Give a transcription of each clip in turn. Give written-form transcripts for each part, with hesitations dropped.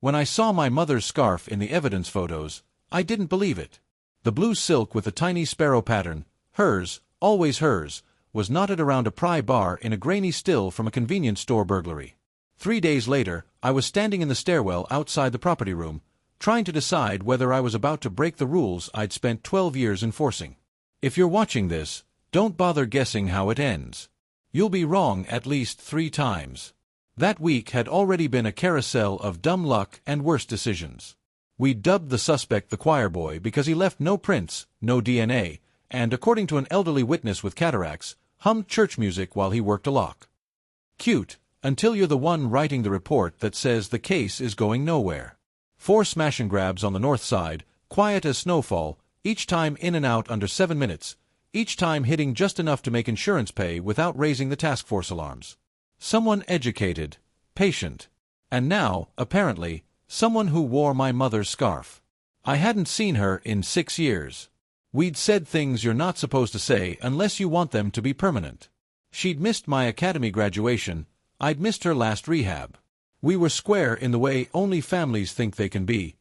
When I saw my mother's scarf in the evidence photos, I didn't believe it. The blue silk with the tiny sparrow pattern, hers, always hers, was knotted around a pry bar in a grainy still from a convenience store burglary. 3 days later, I was standing in the stairwell outside the property room, trying to decide whether I was about to break the rules I'd spent 12 years enforcing. If you're watching this, don't bother guessing how it ends. You'll be wrong at least 3 times. That week had already been a carousel of dumb luck and worse decisions. We dubbed the suspect the choir boy because he left no prints, no DNA, and, according to an elderly witness with cataracts, hummed church music while he worked a lock. Cute, until you're the one writing the report that says the case is going nowhere. 4 smash and grabs on the north side, quiet as snowfall, each time in and out under 7 minutes, each time hitting just enough to make insurance pay without raising the task force alarms. Someone educated, patient, and now, apparently, someone who wore my mother's scarf. I hadn't seen her in 6 years. We'd said things you're not supposed to say unless you want them to be permanent. She'd missed my academy graduation, I'd missed her last rehab. We were square in the way only families think they can be,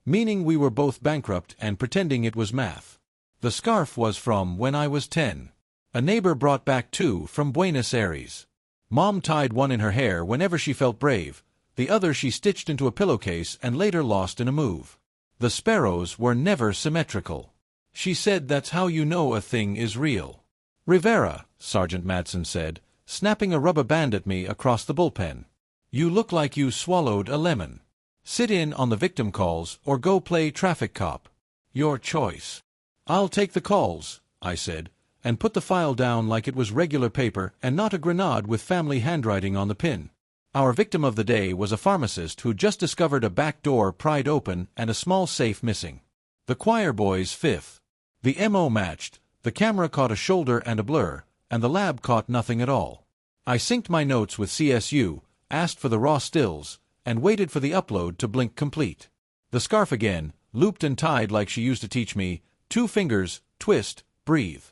meaning we were both bankrupt and pretending it was math. The scarf was from when I was 10. A neighbor brought back 2 from Buenos Aires. Mom tied one in her hair whenever she felt brave, the other she stitched into a pillowcase and later lost in a move. The sparrows were never symmetrical. She said that's how you know a thing is real. Rivera, Sergeant Madsen said, snapping a rubber band at me across the bullpen. You look like you swallowed a lemon. Sit in on the victim calls or go play traffic cop. Your choice. I'll take the calls, I said, and put the file down like it was regular paper and not a grenade with family handwriting on the pin. Our victim of the day was a pharmacist who just discovered a back door pried open and a small safe missing. The choir boy's 5th. The MO matched, the camera caught a shoulder and a blur, and the lab caught nothing at all. I synced my notes with CSU, asked for the raw stills, and waited for the upload to blink complete. The scarf again, looped and tied like she used to teach me, 2 fingers, twist, breathe.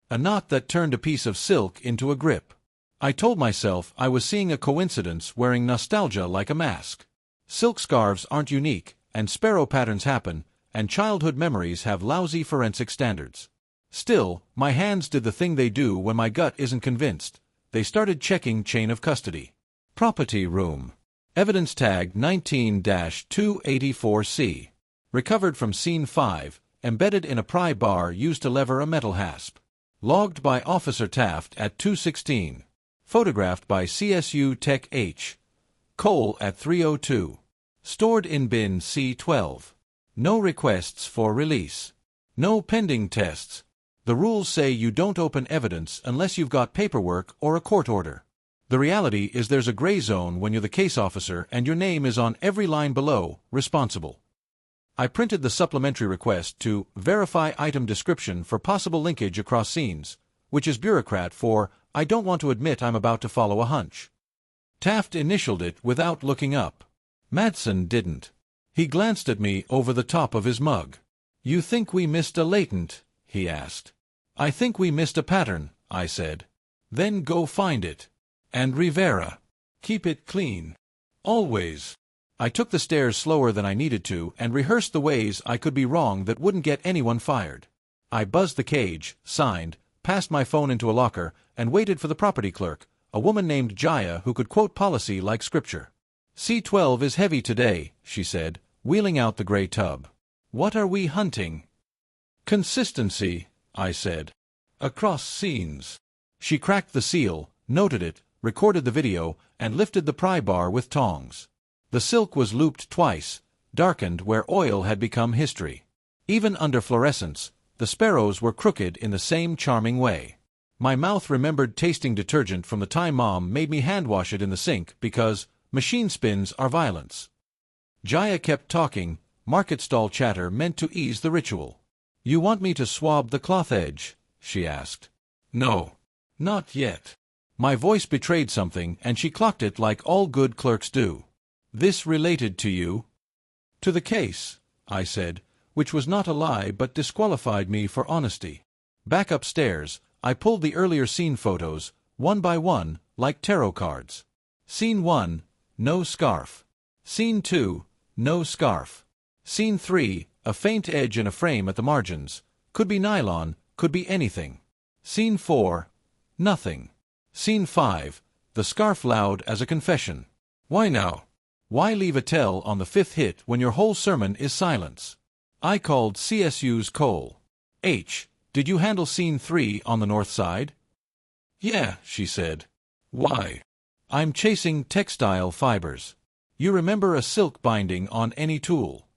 A knot that turned a piece of silk into a grip. I told myself I was seeing a coincidence wearing nostalgia like a mask. Silk scarves aren't unique, and sparrow patterns happen, and childhood memories have lousy forensic standards. Still, my hands did the thing they do when my gut isn't convinced. They started checking chain of custody. Property room. Evidence tag 19-284C. Recovered from scene 5, embedded in a pry bar used to lever a metal hasp. Logged by Officer Taft at 2:16. Photographed by CSU Tech H. Cole at 3:02. Stored in bin C12. No requests for release. No pending tests. The rules say you don't open evidence unless you've got paperwork or a court order. The reality is there's a gray zone when you're the case officer and your name is on every line below, responsible. I printed the supplementary request to verify item description for possible linkage across scenes, which is bureaucrat for I don't want to admit I'm about to follow a hunch. Taft initialed it without looking up. Madsen didn't. He glanced at me over the top of his mug. You think we missed a latent? He asked. I think we missed a pattern, I said. Then go find it. And Rivera. Keep it clean. Always. I took the stairs slower than I needed to and rehearsed the ways I could be wrong that wouldn't get anyone fired. I buzzed the cage, signed, passed my phone into a locker, and waited for the property clerk, a woman named Jaya who could quote policy like scripture. C12 is heavy today, she said, wheeling out the gray tub. What are we hunting? Consistency, I said. Across scenes. She cracked the seal, noted it, recorded the video, and lifted the pry bar with tongs. The silk was looped twice, darkened where oil had become history. Even under fluorescence, the sparrows were crooked in the same charming way. My mouth remembered tasting detergent from the time Mom made me hand-wash it in the sink because machine spins are violence. Jaya kept talking, market stall chatter meant to ease the ritual. You want me to swab the cloth edge? She asked. No. Not yet. My voice betrayed something and she clocked it like all good clerks do. This related to you? To the case, I said, which was not a lie but disqualified me for honesty. Back upstairs, I pulled the earlier scene photos, one by one, like tarot cards. Scene 1, no scarf. Scene 2, No scarf. Scene 3, a faint edge and a frame at the margins. Could be nylon, could be anything. Scene 4, nothing. Scene 5, the scarf loud as a confession. Why now? Why leave a tell on the 5th hit when your whole sermon is silence? I called CSU's Cole. H, did you handle Scene 3 on the north side? Yeah, she said. Why? I'm chasing textile fibers. You remember a silk binding on any tool?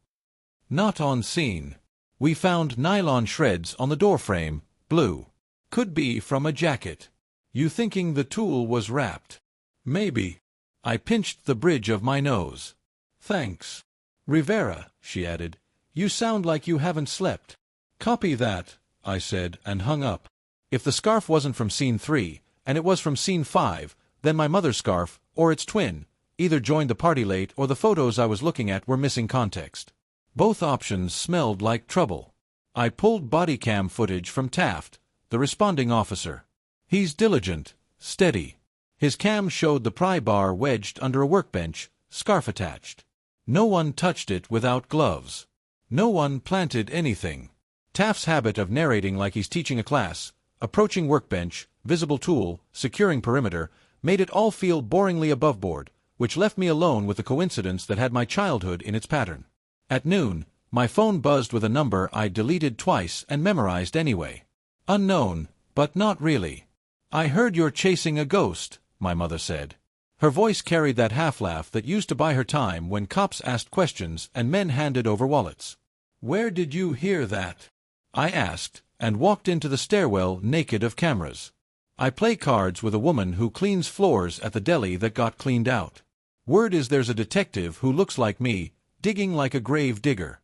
Not on scene. We found nylon shreds on the doorframe, blue. Could be from a jacket. You thinking the tool was wrapped? Maybe. I pinched the bridge of my nose. Thanks. Rivera, she added, you sound like you haven't slept. Copy that, I said, and hung up. If the scarf wasn't from Scene 3, and it was from Scene 5, then my mother's scarf, or its twin, either joined the party late or the photos I was looking at were missing context. Both options smelled like trouble. I pulled body cam footage from Taft, the responding officer. He's diligent, steady. His cam showed the pry bar wedged under a workbench, scarf attached. No one touched it without gloves. No one planted anything. Taft's habit of narrating like he's teaching a class, approaching workbench, visible tool, securing perimeter, made it all feel boringly aboveboard, which left me alone with the coincidence that had my childhood in its pattern. At noon, my phone buzzed with a number I'd deleted twice and memorized anyway. Unknown, but not really. I heard you're chasing a ghost, my mother said. Her voice carried that half-laugh that used to buy her time when cops asked questions and men handed over wallets. Where did you hear that? I asked, and walked into the stairwell naked of cameras. I play cards with a woman who cleans floors at the deli that got cleaned out. Word is there's a detective who looks like me, digging like a grave digger.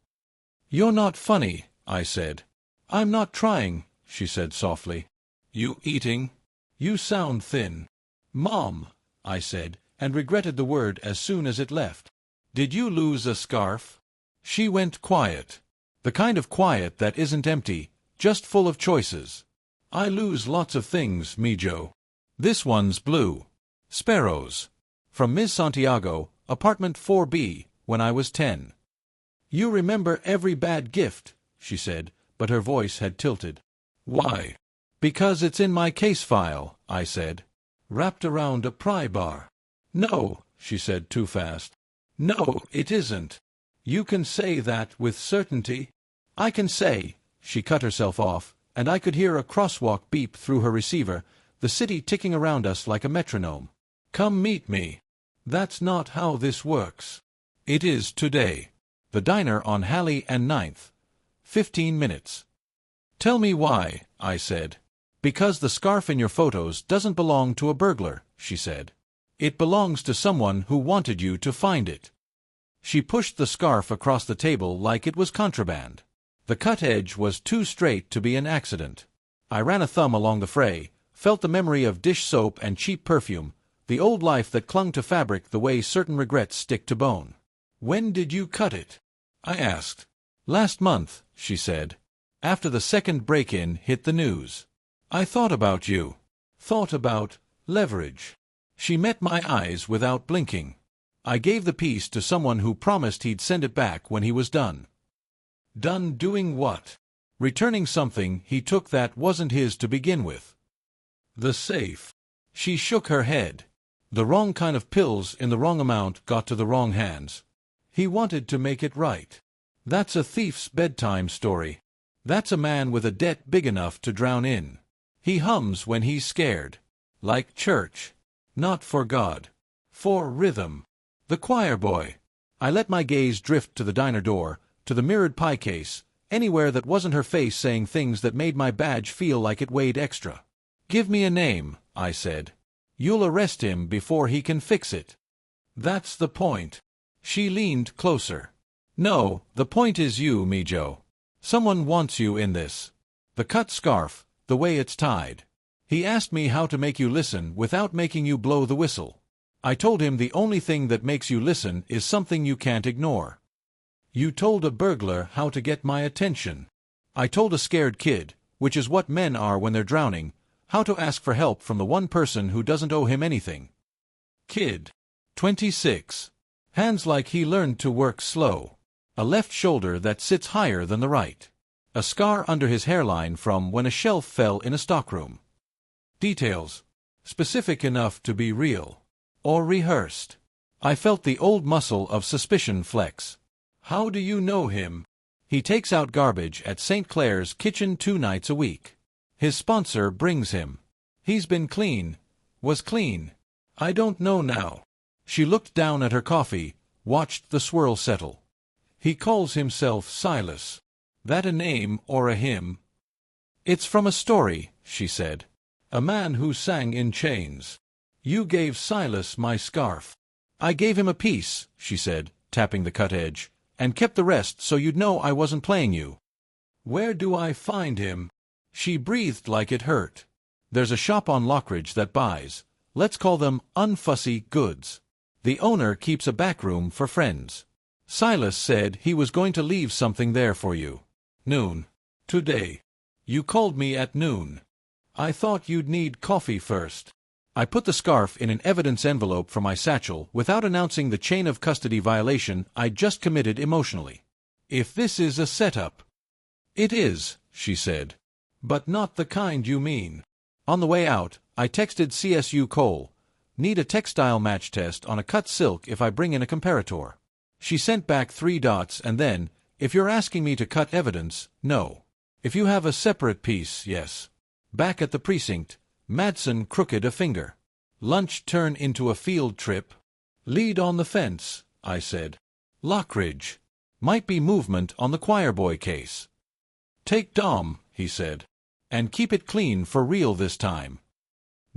You're not funny, I said. I'm not trying, she said softly. You eating? You sound thin. Mom, I said, and regretted the word as soon as it left. Did you lose a scarf? She went quiet. The kind of quiet that isn't empty, just full of choices. I lose lots of things, Mijo. This one's blue. Sparrows. From Ms. Santiago, apartment 4B, when I was 10. You remember every bad gift, she said, but her voice had tilted. Why? Because it's in my case file, I said. Wrapped around a pry bar. No, she said too fast. No, it isn't. You can say that with certainty. I can say, she cut herself off, and I could hear a crosswalk beep through her receiver, the city ticking around us like a metronome. Come meet me. That's not how this works. It is today. The diner on Halley and 9th. 15 minutes. Tell me why, I said. Because the scarf in your photos doesn't belong to a burglar, she said. It belongs to someone who wanted you to find it. She pushed the scarf across the table like it was contraband. The cut edge was too straight to be an accident. I ran a thumb along the fray, felt the memory of dish soap and cheap perfume, the old life that clung to fabric the way certain regrets stick to bone. When did you cut it? I asked. Last month, she said. After the second break-in hit the news. I thought about you. Thought about leverage. She met my eyes without blinking. I gave the piece to someone who promised he'd send it back when he was done. Done doing what? Returning something he took that wasn't his to begin with. The safe. She shook her head. The wrong kind of pills in the wrong amount got to the wrong hands. He wanted to make it right. That's a thief's bedtime story. That's a man with a debt big enough to drown in. He hums when he's scared. Like church. Not for God. For rhythm. The choir boy. I let my gaze drift to the diner door, to the mirrored pie case, anywhere that wasn't her face saying things that made my badge feel like it weighed extra. Give me a name, I said. You'll arrest him before he can fix it. That's the point. She leaned closer. No, the point is you, Mijo. Someone wants you in this. The cut scarf, the way it's tied. He asked me how to make you listen without making you blow the whistle. I told him the only thing that makes you listen is something you can't ignore. You told a burglar how to get my attention. I told a scared kid, which is what men are when they're drowning, how to ask for help from the one person who doesn't owe him anything. Kid. 26. Hands like he learned to work slow. A left shoulder that sits higher than the right. A scar under his hairline from when a shelf fell in a stockroom. Details. Specific enough to be real. Or rehearsed. I felt the old muscle of suspicion flex. How do you know him? He takes out garbage at St. Clair's kitchen 2 nights a week. His sponsor brings him. He's been clean. Was clean. I don't know now. She looked down at her coffee, watched the swirl settle. He calls himself Silas. That a name or a hymn? It's from a story, she said. A man who sang in chains. You gave Silas my scarf. I gave him a piece, she said, tapping the cut edge, and kept the rest so you'd know I wasn't playing you. Where do I find him? She breathed like it hurt. There's a shop on Lockridge that buys, let's call them unfussy goods. The owner keeps a back room for friends. Silas said he was going to leave something there for you. Noon. Today. You called me at noon. I thought you'd need coffee first. I put the scarf in an evidence envelope for my satchel without announcing the chain of custody violation I'd just committed emotionally. If this is a setup. It is, she said. But not the kind you mean. On the way out, I texted CSU Cole. Need a textile match test on a cut silk if I bring in a comparator. She sent back 3 dots and then, if you're asking me to cut evidence, no. If you have a separate piece, yes. Back at the precinct, Madsen crooked a finger. Lunch turn into a field trip. Lead on the fence, I said. Lockridge. Might be movement on the choirboy case. Take Dom, he said. And keep it clean for real this time.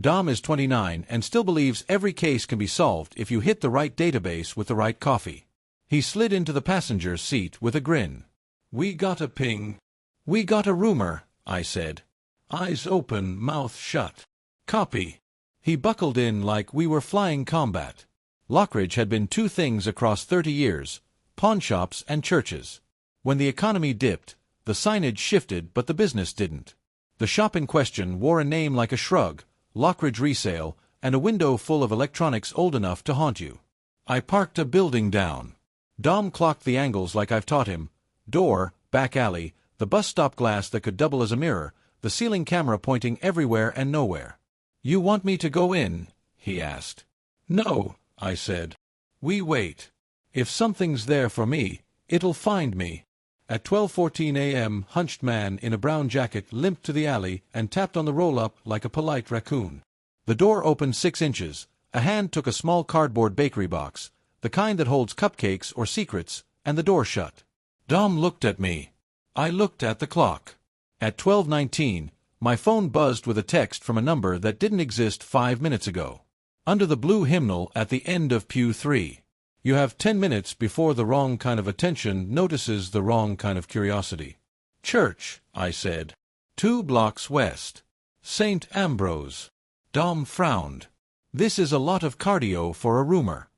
Dom is 29 and still believes every case can be solved if you hit the right database with the right coffee. He slid into the passenger's seat with a grin. We got a ping. We got a rumor, I said. Eyes open, mouth shut. Copy. He buckled in like we were flying combat. Lockridge had been 2 things across 30 years, pawnshops and churches. When the economy dipped, the signage shifted but the business didn't. The shop in question wore a name like a shrug, Lockridge Resale, and a window full of electronics old enough to haunt you. I parked a building down. Dom clocked the angles like I've taught him. Door, back alley, the bus stop glass that could double as a mirror, the ceiling camera pointing everywhere and nowhere. You want me to go in? He asked. No, I said. We wait. If something's there for me, it'll find me. At 12:14 a.m., hunched man in a brown jacket limped to the alley and tapped on the roll-up like a polite raccoon. The door opened 6 inches. A hand took a small cardboard bakery box, the kind that holds cupcakes or secrets, and the door shut. Dom looked at me. I looked at the clock. At 12:19, my phone buzzed with a text from a number that didn't exist 5 minutes ago. Under the blue hymnal at the end of pew 3. You have 10 minutes before the wrong kind of attention notices the wrong kind of curiosity. Church, I said. 2 blocks west. St. Ambrose. Dom frowned. This is a lot of cardio for a rumor.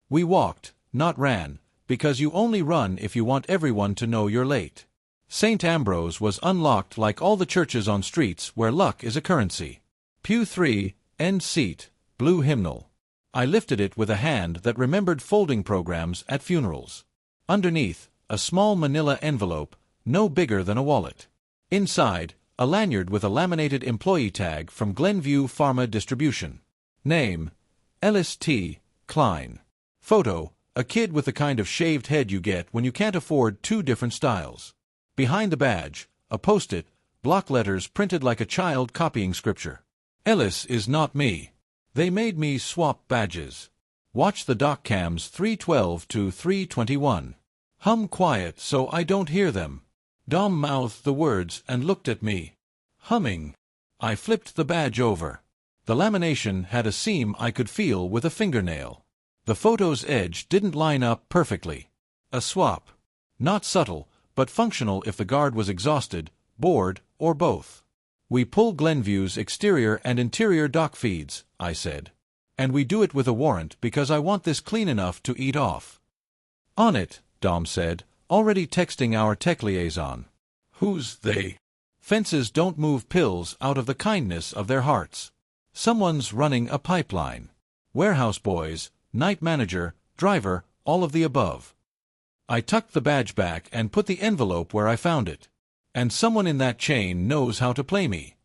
We walked, not ran, because you only run if you want everyone to know you're late. St. Ambrose was unlocked like all the churches on streets where luck is a currency. Pew 3, end seat, blue hymnal. I lifted it with a hand that remembered folding programs at funerals. Underneath, a small manila envelope, no bigger than a wallet. Inside, a lanyard with a laminated employee tag from Glenview Pharma Distribution. Name, Ellis T. Klein. Photo, a kid with the kind of shaved head you get when you can't afford 2 different styles. Behind the badge, a post-it, block letters printed like a child copying scripture. Ellis is not me. They made me swap badges. Watch the doc cams 312 to 321. Hum quiet so I don't hear them. Dom mouthed the words and looked at me. Humming. I flipped the badge over. The lamination had a seam I could feel with a fingernail. The photo's edge didn't line up perfectly. A swap. Not subtle, but functional if the guard was exhausted, bored, or both. We pull Glenview's exterior and interior dock feeds, I said. And we do it with a warrant because I want this clean enough to eat off. On it, Dom said, already texting our tech liaison. Who's they? Fences don't move pills out of the kindness of their hearts. Someone's running a pipeline. Warehouse boys, night manager, driver, all of the above. I tucked the badge back and put the envelope where I found it. And someone in that chain knows how to play me.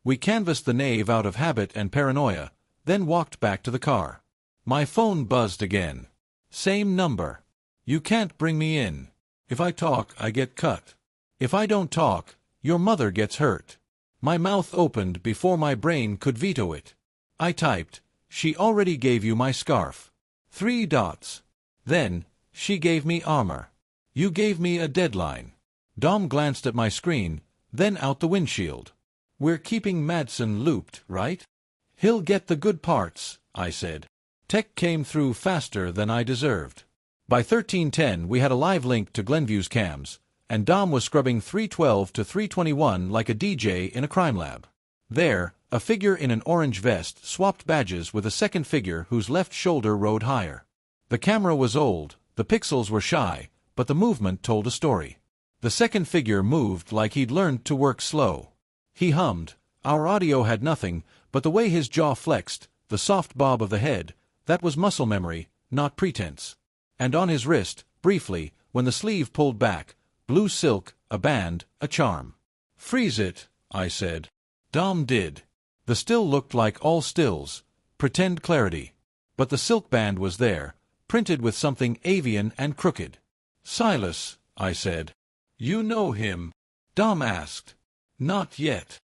We canvassed the nave out of habit and paranoia, then walked back to the car. My phone buzzed again. Same number. You can't bring me in. If I talk, I get cut. If I don't talk, your mother gets hurt. My mouth opened before my brain could veto it. I typed, she already gave you my scarf. 3 dots. Then, she gave me armor. You gave me a deadline. Dom glanced at my screen, then out the windshield. We're keeping Madsen looped, right? He'll get the good parts, I said. Tech came through faster than I deserved. By 13:10 we had a live link to Glenview's cams, and Dom was scrubbing 312 to 321 like a DJ in a crime lab. There, a figure in an orange vest swapped badges with a second figure whose left shoulder rode higher. The camera was old, the pixels were shy, but the movement told a story. The second figure moved like he'd learned to work slow. He hummed. Our audio had nothing, but the way his jaw flexed, the soft bob of the head, that was muscle memory, not pretense. And on his wrist, briefly, when the sleeve pulled back, blue silk, a band, a charm. Freeze it, I said. Dom did. The still looked like all stills, pretend clarity. But the silk band was there, printed with something avian and crooked. Silas, I said. You know him? Dom asked. Not yet.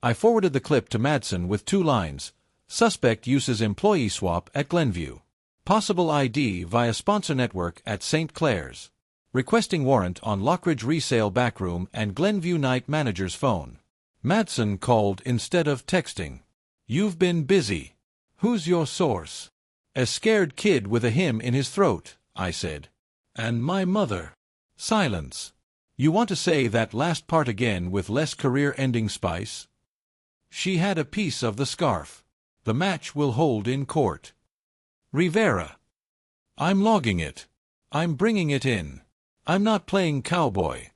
I forwarded the clip to Madsen with 2 lines. Suspect uses employee swap at Glenview. Possible ID via sponsor network at St. Clair's. Requesting warrant on Lockridge resale backroom and Glenview night manager's phone. Madsen called instead of texting. You've been busy. Who's your source? A scared kid with a hymn in his throat, I said. And my mother. Silence. You want to say that last part again with less career-ending spice? She had a piece of the scarf. The match will hold in court. Rivera. I'm logging it. I'm bringing it in. I'm not playing cowboy.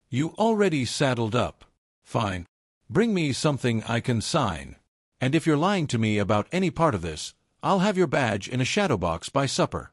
You already saddled up. Fine. Bring me something I can sign. And if you're lying to me about any part of this, I'll have your badge in a shadow box by supper.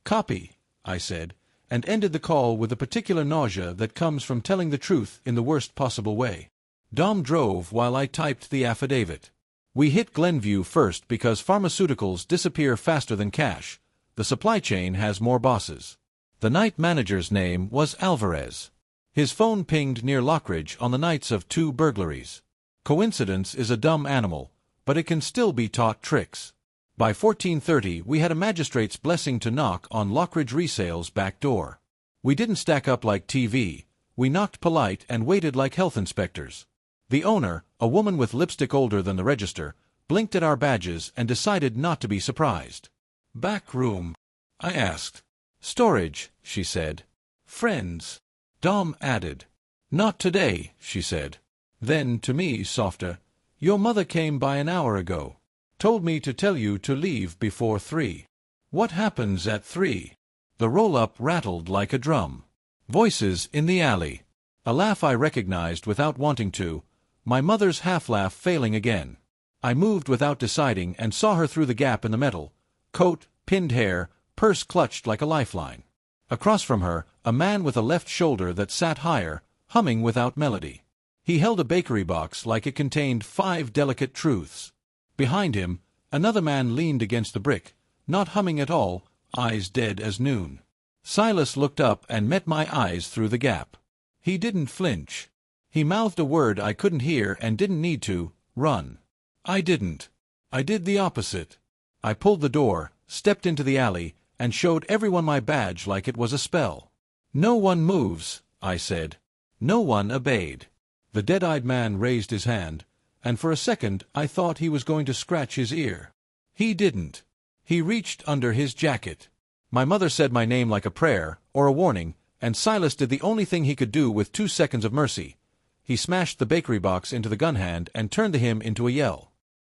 Copy, I said, and ended the call with the particular nausea that comes from telling the truth in the worst possible way. Dom drove while I typed the affidavit. We hit Glenview first because pharmaceuticals disappear faster than cash. The supply chain has more bosses. The night manager's name was Alvarez. His phone pinged near Lockridge on the nights of 2 burglaries. Coincidence is a dumb animal, but it can still be taught tricks. By 14:30 we had a magistrate's blessing to knock on Lockridge Resale's back door. We didn't stack up like TV. We knocked polite and waited like health inspectors. The owner, a woman with lipstick older than the register, blinked at our badges and decided not to be surprised. Back room? I asked. Storage, she said. Friends? Dom added. Not today, she said. Then, to me, softer, your mother came by an hour ago. Told me to tell you to leave before 3. What happens at 3? The roll-up rattled like a drum. Voices in the alley. A laugh I recognized without wanting to, my mother's half-laugh failing again. I moved without deciding and saw her through the gap in the metal. Coat, pinned hair, purse clutched like a lifeline. Across from her, a man with a left shoulder that sat higher, humming without melody. He held a bakery box like it contained 5 delicate truths. Behind him, another man leaned against the brick, not humming at all, eyes dead as noon. Silas looked up and met my eyes through the gap. He didn't flinch. He mouthed a word I couldn't hear and didn't need to, run. I didn't. I did the opposite. I pulled the door, stepped into the alley, and showed everyone my badge like it was a spell. No one moves, I said. No one obeyed. The dead-eyed man raised his hand, and for a second I thought he was going to scratch his ear. He didn't. He reached under his jacket. My mother said my name like a prayer, or a warning, and Silas did the only thing he could do with 2 seconds of mercy. He smashed the bakery box into the gun hand and turned the hymn into a yell.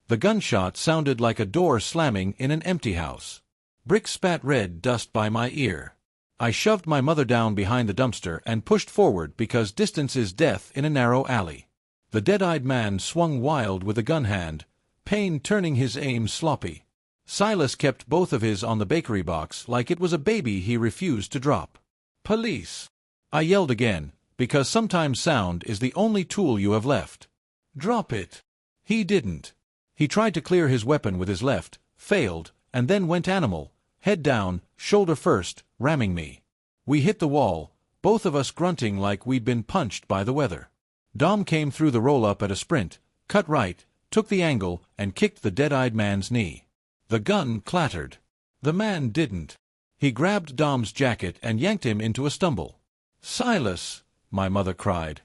The gunshot sounded like a door slamming in an empty house. Brick spat red dust by my ear. I shoved my mother down behind the dumpster and pushed forward because distance is death in a narrow alley. The dead-eyed man swung wild with a gun hand, pain turning his aim sloppy. Silas kept both of his on the bakery box like it was a baby he refused to drop. "Police!" I yelled again, because sometimes sound is the only tool you have left. "Drop it!" He didn't. He tried to clear his weapon with his left, failed, and then went animal, head down, shoulder first, ramming me. We hit the wall, both of us grunting like we'd been punched by the weather. Dom came through the roll-up at a sprint, cut right, took the angle, and kicked the dead-eyed man's knee. The gun clattered. The man didn't. He grabbed Dom's jacket and yanked him into a stumble. "Silas!" my mother cried.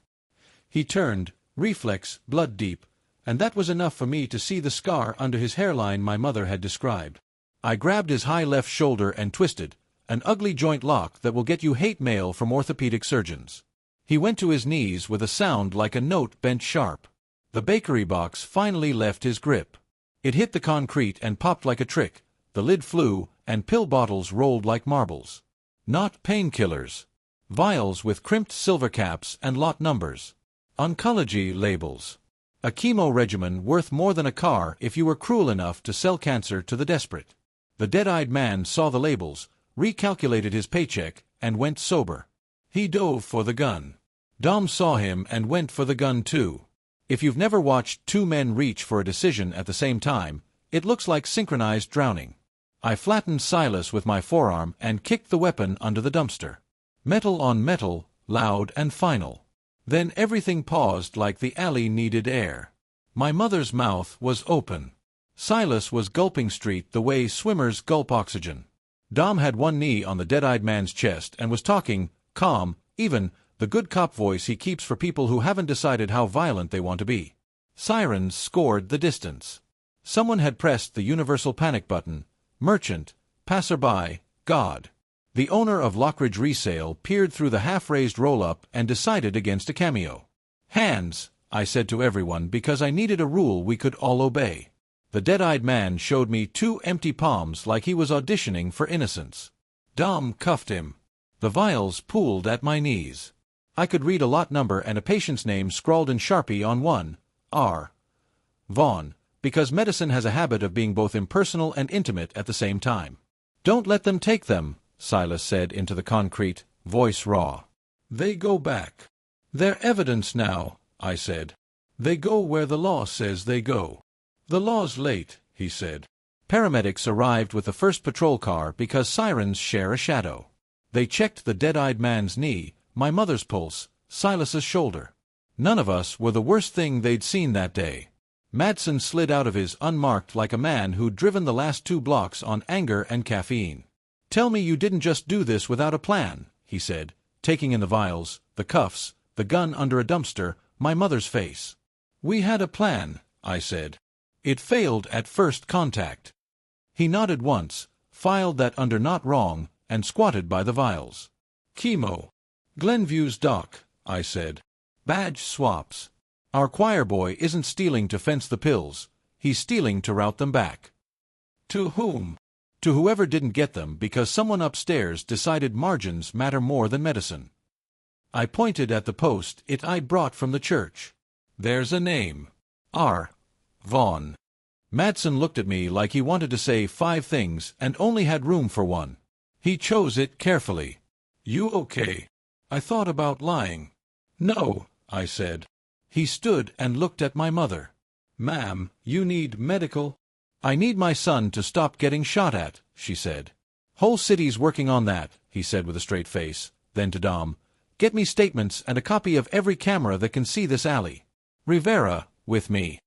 He turned, reflex, blood deep, and that was enough for me to see the scar under his hairline my mother had described. I grabbed his high left shoulder and twisted, an ugly joint lock that will get you hate mail from orthopedic surgeons. He went to his knees with a sound like a note bent sharp. The bakery box finally left his grip. It hit the concrete and popped like a trick, the lid flew, and pill bottles rolled like marbles. Not painkillers. Vials with crimped silver caps and lot numbers. Oncology labels. A chemo regimen worth more than a car if you were cruel enough to sell cancer to the desperate. The dead-eyed man saw the labels, recalculated his paycheck, and went sober. He dove for the gun. Dom saw him and went for the gun too. If you've never watched two men reach for a decision at the same time, it looks like synchronized drowning. I flattened Silas with my forearm and kicked the weapon under the dumpster. Metal on metal, loud and final. Then everything paused like the alley needed air. My mother's mouth was open. Silas was gulping street the way swimmers gulp oxygen. Dom had one knee on the dead-eyed man's chest and was talking, calm, even, the good cop voice he keeps for people who haven't decided how violent they want to be. Sirens scored the distance. Someone had pressed the universal panic button. Merchant, passerby, God. The owner of Lockridge Resale peered through the half-raised roll-up and decided against a cameo. "Hands," I said to everyone because I needed a rule we could all obey. The dead-eyed man showed me two empty palms like he was auditioning for innocence. Dom cuffed him. The vials pooled at my knees. I could read a lot number and a patient's name scrawled in Sharpie on one, R. Vaughn, because medicine has a habit of being both impersonal and intimate at the same time. "Don't let them take them," Silas said into the concrete, voice raw. "They go back. They're evidence now," I said. "They go where the law says they go." "The law's late," he said. Paramedics arrived with the first patrol car because sirens share a shadow. They checked the dead-eyed man's knee, my mother's pulse, Silas's shoulder. None of us were the worst thing they'd seen that day. Madsen slid out of his unmarked like a man who'd driven the last 2 blocks on anger and caffeine. "Tell me you didn't just do this without a plan," he said, taking in the vials, the cuffs, the gun under a dumpster, my mother's face. "We had a plan," I said. "It failed at first contact." He nodded once, filed that under not wrong, and squatted by the vials. "Chemo. Glenview's doc," I said. "Badge swaps. Our choir boy isn't stealing to fence the pills, he's stealing to route them back." "To whom?" "To whoever didn't get them because someone upstairs decided margins matter more than medicine." I pointed at the post I'd brought from the church. "There's a name. R. Vaughn." Madsen looked at me like he wanted to say 5 things and only had room for one. He chose it carefully. "You okay?" I thought about lying. "No," I said. He stood and looked at my mother. "Ma'am, you need medical?" "I need my son to stop getting shot at," she said. "Whole city's working on that," he said with a straight face. Then to Dom, "Get me statements and a copy of every camera that can see this alley. Rivera, with me."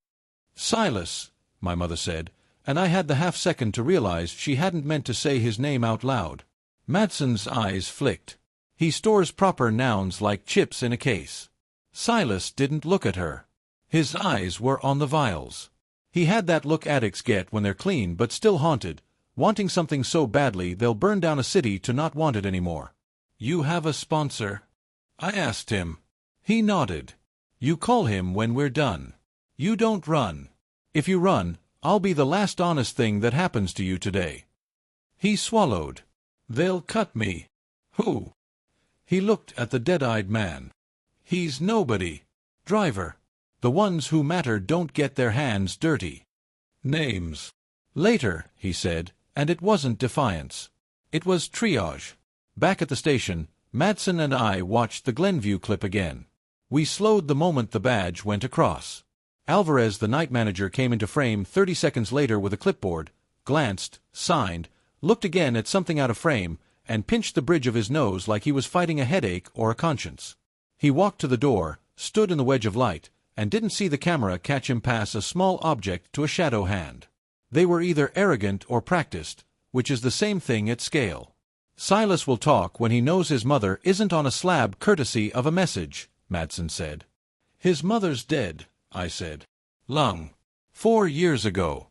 "Silas," my mother said, and I had the half-second to realize she hadn't meant to say his name out loud. Madsen's eyes flicked. He stores proper nouns like chips in a case. Silas didn't look at her. His eyes were on the vials. He had that look addicts get when they're clean but still haunted, wanting something so badly they'll burn down a city to not want it anymore. "You have a sponsor?" I asked him. He nodded. "You call him when we're done. You don't run. If you run, I'll be the last honest thing that happens to you today." He swallowed. "They'll cut me." "Who?" He looked at the dead-eyed man. "He's nobody. Driver. The ones who matter don't get their hands dirty." "Names." Later, he said, and it wasn't defiance. It was triage. Back at the station, Madsen and I watched the Glenview clip again. We slowed the moment the badge went across. Alvarez, the night manager, came into frame 30 seconds later with a clipboard, glanced, signed, looked again at something out of frame, and pinched the bridge of his nose like he was fighting a headache or a conscience. He walked to the door, stood in the wedge of light, and didn't see the camera catch him pass a small object to a shadow hand. They were either arrogant or practiced, which is the same thing at scale. Silas will talk when he knows his mother isn't on a slab courtesy of a message, Madsen said. His mother's dead, I said. Long. 4 years ago.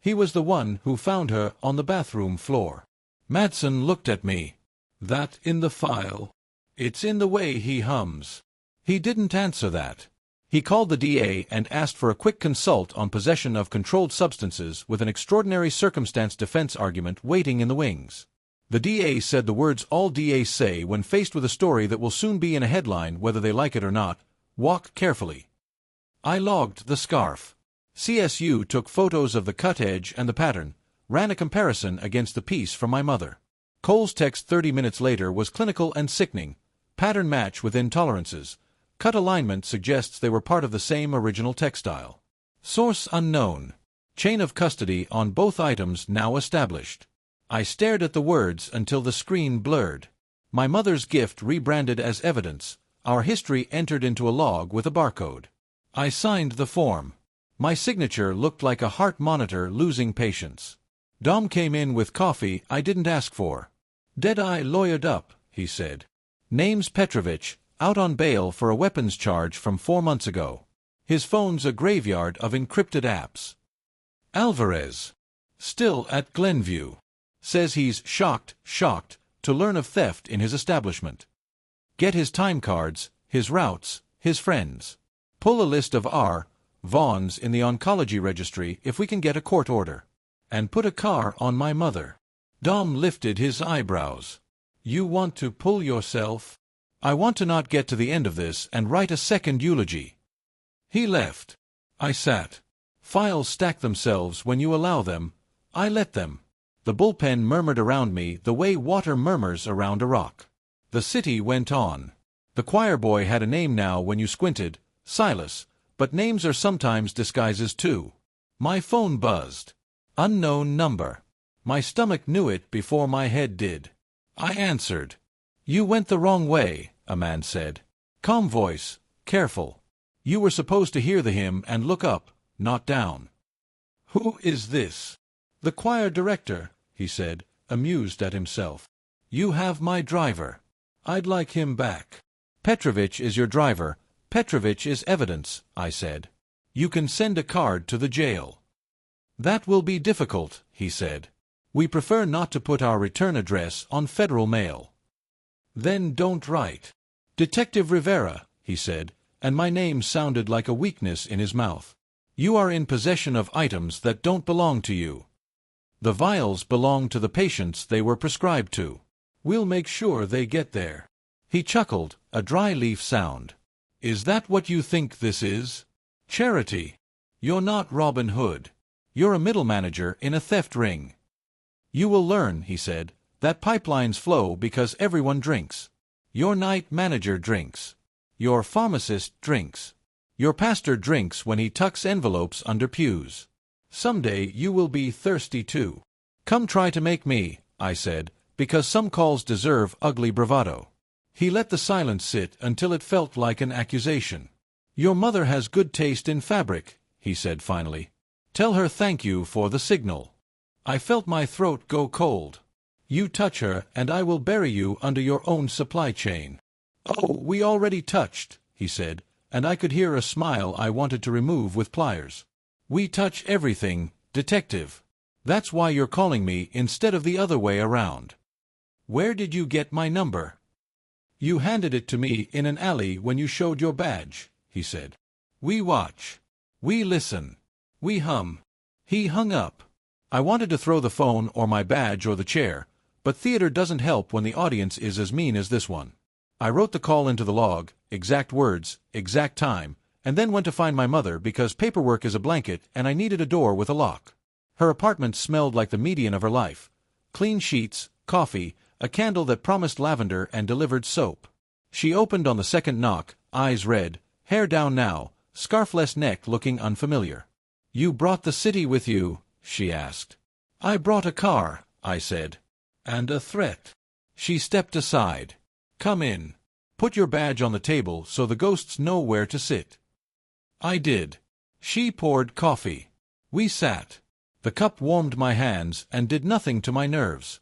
He was the one who found her on the bathroom floor. Madsen looked at me. That in the file? It's in the way he hums. He didn't answer that. He called the DA and asked for a quick consult on possession of controlled substances with an extraordinary circumstance defense argument waiting in the wings. The DA said the words all DAs say when faced with a story that will soon be in a headline whether they like it or not: walk carefully. I logged the scarf. CSU took photos of the cut edge and the pattern, ran a comparison against the piece from my mother. Cole's text 30 minutes later was clinical and sickening. Pattern match within tolerances. Cut alignment suggests they were part of the same original textile. Source unknown. Chain of custody on both items now established. I stared at the words until the screen blurred. My mother's gift rebranded as evidence, our history entered into a log with a barcode. I signed the form. My signature looked like a heart monitor losing patience. Dom came in with coffee I didn't ask for. Deadeye lawyered up, he said. Name's Petrovich, out on bail for a weapons charge from 4 months ago. His phone's a graveyard of encrypted apps. Alvarez. Still at Glenview. Says he's shocked, to learn of theft in his establishment. Get his time cards, his routes, his friends. Pull a list of our Vaughns in the oncology registry if we can get a court order. And put a car on my mother. Dom lifted his eyebrows. You want to pull yourself? I want to not get to the end of this and write a second eulogy. He left. I sat. Files stack themselves when you allow them. I let them. The bullpen murmured around me the way water murmurs around a rock. The city went on. The choir boy had a name now when you squinted, Silas, but names are sometimes disguises too. My phone buzzed. Unknown number. My stomach knew it before my head did. I answered. You went the wrong way, a man said. Calm voice, careful. You were supposed to hear the hymn and look up, not down. Who is this? The choir director, he said, amused at himself. You have my driver. I'd like him back. Petrovich is your driver. Petrovich is evidence, I said. You can send a card to the jail. That will be difficult, he said. We prefer not to put our return address on federal mail. Then don't write. Detective Rivera, he said, and my name sounded like a weakness in his mouth. You are in possession of items that don't belong to you. The vials belong to the patients they were prescribed to. We'll make sure they get there. He chuckled, a dry leaf sound. Is that what you think this is? Charity. You're not Robin Hood. You're a middle manager in a theft ring. You will learn, he said, that pipelines flow because everyone drinks. Your night manager drinks. Your pharmacist drinks. Your pastor drinks when he tucks envelopes under pews. Someday you will be thirsty too. Come try to make me, I said, because some calls deserve ugly bravado. He let the silence sit until it felt like an accusation. Your mother has good taste in fabric, he said finally. Tell her thank you for the signal. I felt my throat go cold. You touch her and I will bury you under your own supply chain. Oh, we already touched, he said, and I could hear a smile I wanted to remove with pliers. We touch everything, detective. That's why you're calling me instead of the other way around. Where did you get my number? You handed it to me in an alley when you showed your badge, he said. We watch. We listen. We hum. He hung up. I wanted to throw the phone or my badge or the chair, but theater doesn't help when the audience is as mean as this one. I wrote the call into the log, exact words, exact time, and then went to find my mother because paperwork is a blanket and I needed a door with a lock. Her apartment smelled like the median of her life. Clean sheets, coffee, a candle that promised lavender and delivered soap. She opened on the second knock, eyes red, hair down now, scarfless neck looking unfamiliar. "You brought the city with you?" she asked. "I brought a car," I said. "And a threat." She stepped aside. "Come in. Put your badge on the table so the ghosts know where to sit." I did. She poured coffee. We sat. The cup warmed my hands and did nothing to my nerves.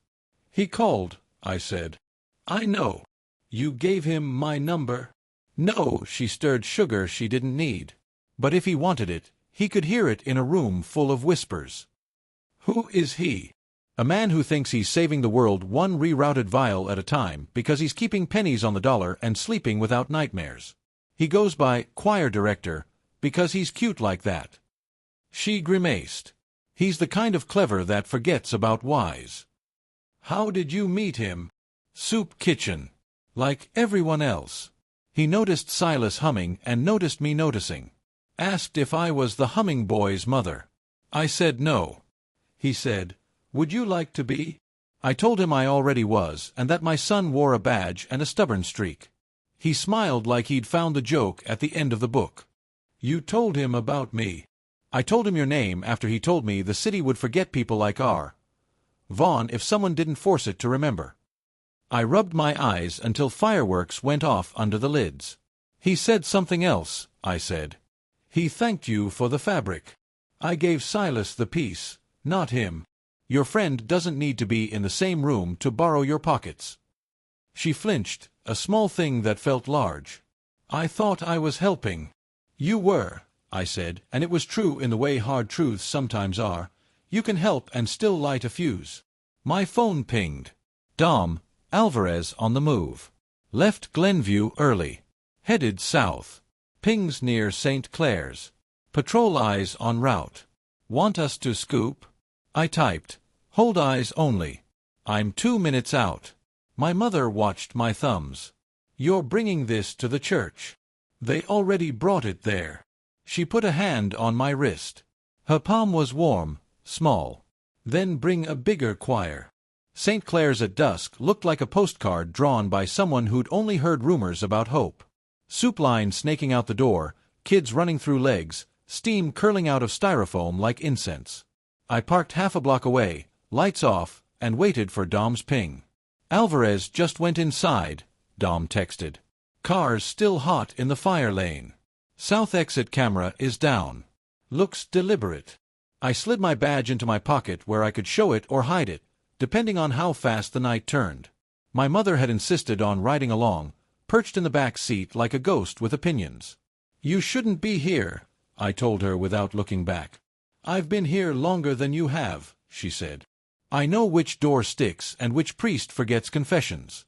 "He called," I said. "I know. You gave him my number?" "No," she stirred sugar she didn't need. "But if he wanted it, he could hear it in a room full of whispers." "Who is he?" "A man who thinks he's saving the world one rerouted vial at a time because he's keeping pennies on the dollar and sleeping without nightmares. He goes by choir director because he's cute like that." She grimaced. "He's the kind of clever that forgets about wise." "How did you meet him?" "Soup kitchen. Like everyone else." He noticed Silas humming and noticed me noticing. Asked if I was the humming boy's mother. I said no. He said, "Would you like to be?" I told him I already was, and that my son wore a badge and a stubborn streak. He smiled like he'd found the joke at the end of the book. "You told him about me." "I told him your name after he told me the city would forget people like R. Vaughn if someone didn't force it to remember." I rubbed my eyes until fireworks went off under the lids. "He said something else," I said. "He thanked you for the fabric." "I gave Silas the piece, not him. Your friend doesn't need to be in the same room to borrow your pockets." She flinched, a small thing that felt large. "I thought I was helping." "You were," I said, and it was true in the way hard truths sometimes are. "You can help and still light a fuse." My phone pinged. Dom Alvarez on the move. Left Glenview early. Headed south. Pings near St. Clair's. Patrol eyes en route. Want us to scoop? I typed. Hold eyes only. I'm 2 minutes out. My mother watched my thumbs. "You're bringing this to the church." "They already brought it there." She put a hand on my wrist. Her palm was warm, small. "Then bring a bigger choir." St. Clair's at dusk looked like a postcard drawn by someone who'd only heard rumors about hope. Soup line snaking out the door, kids running through legs, steam curling out of styrofoam like incense. I parked half a block away, lights off, and waited for Dom's ping. "Alvarez just went inside," Dom texted. "Car's still hot in the fire lane. South exit camera is down. Looks deliberate." I slid my badge into my pocket where I could show it or hide it, depending on how fast the night turned. My mother had insisted on riding along, perched in the back seat like a ghost with opinions. "You shouldn't be here," I told her without looking back. "I've been here longer than you have," she said. "I know which door sticks and which priest forgets confessions."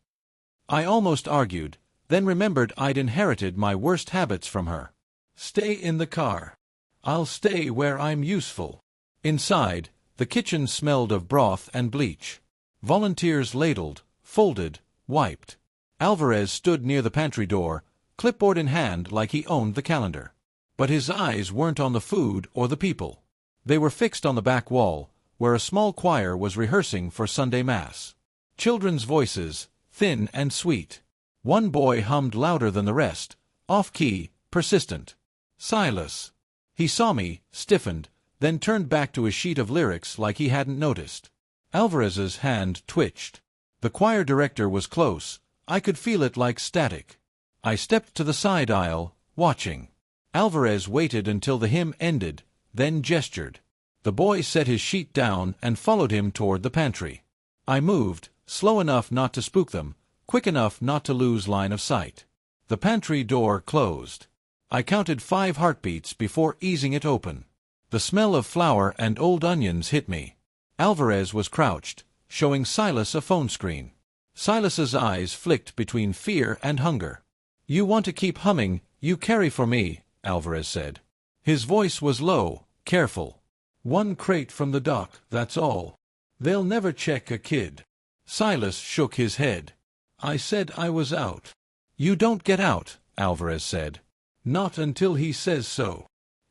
I almost argued, then remembered I'd inherited my worst habits from her. "Stay in the car." "I'll stay where I'm useful." Inside, the kitchen smelled of broth and bleach. Volunteers ladled, folded, wiped. Alvarez stood near the pantry door, clipboard in hand like he owned the calendar. But his eyes weren't on the food or the people. They were fixed on the back wall, where a small choir was rehearsing for Sunday Mass. Children's voices, thin and sweet. One boy hummed louder than the rest, off-key, persistent. "Silas." He saw me, stiffened, then turned back to his sheet of lyrics like he hadn't noticed. Alvarez's hand twitched. The choir director was close. I could feel it like static. I stepped to the side aisle, watching. Alvarez waited until the hymn ended, then gestured. The boy set his sheet down and followed him toward the pantry. I moved, slow enough not to spook them, quick enough not to lose line of sight. The pantry door closed. I counted 5 heartbeats before easing it open. The smell of flour and old onions hit me. Alvarez was crouched, showing Silas a phone screen. Silas's eyes flicked between fear and hunger. "You want to keep humming, you carry for me," Alvarez said. His voice was low, careful. "1 crate from the dock, that's all. They'll never check a kid." Silas shook his head. "I said I was out." "You don't get out," Alvarez said. "Not until he says so."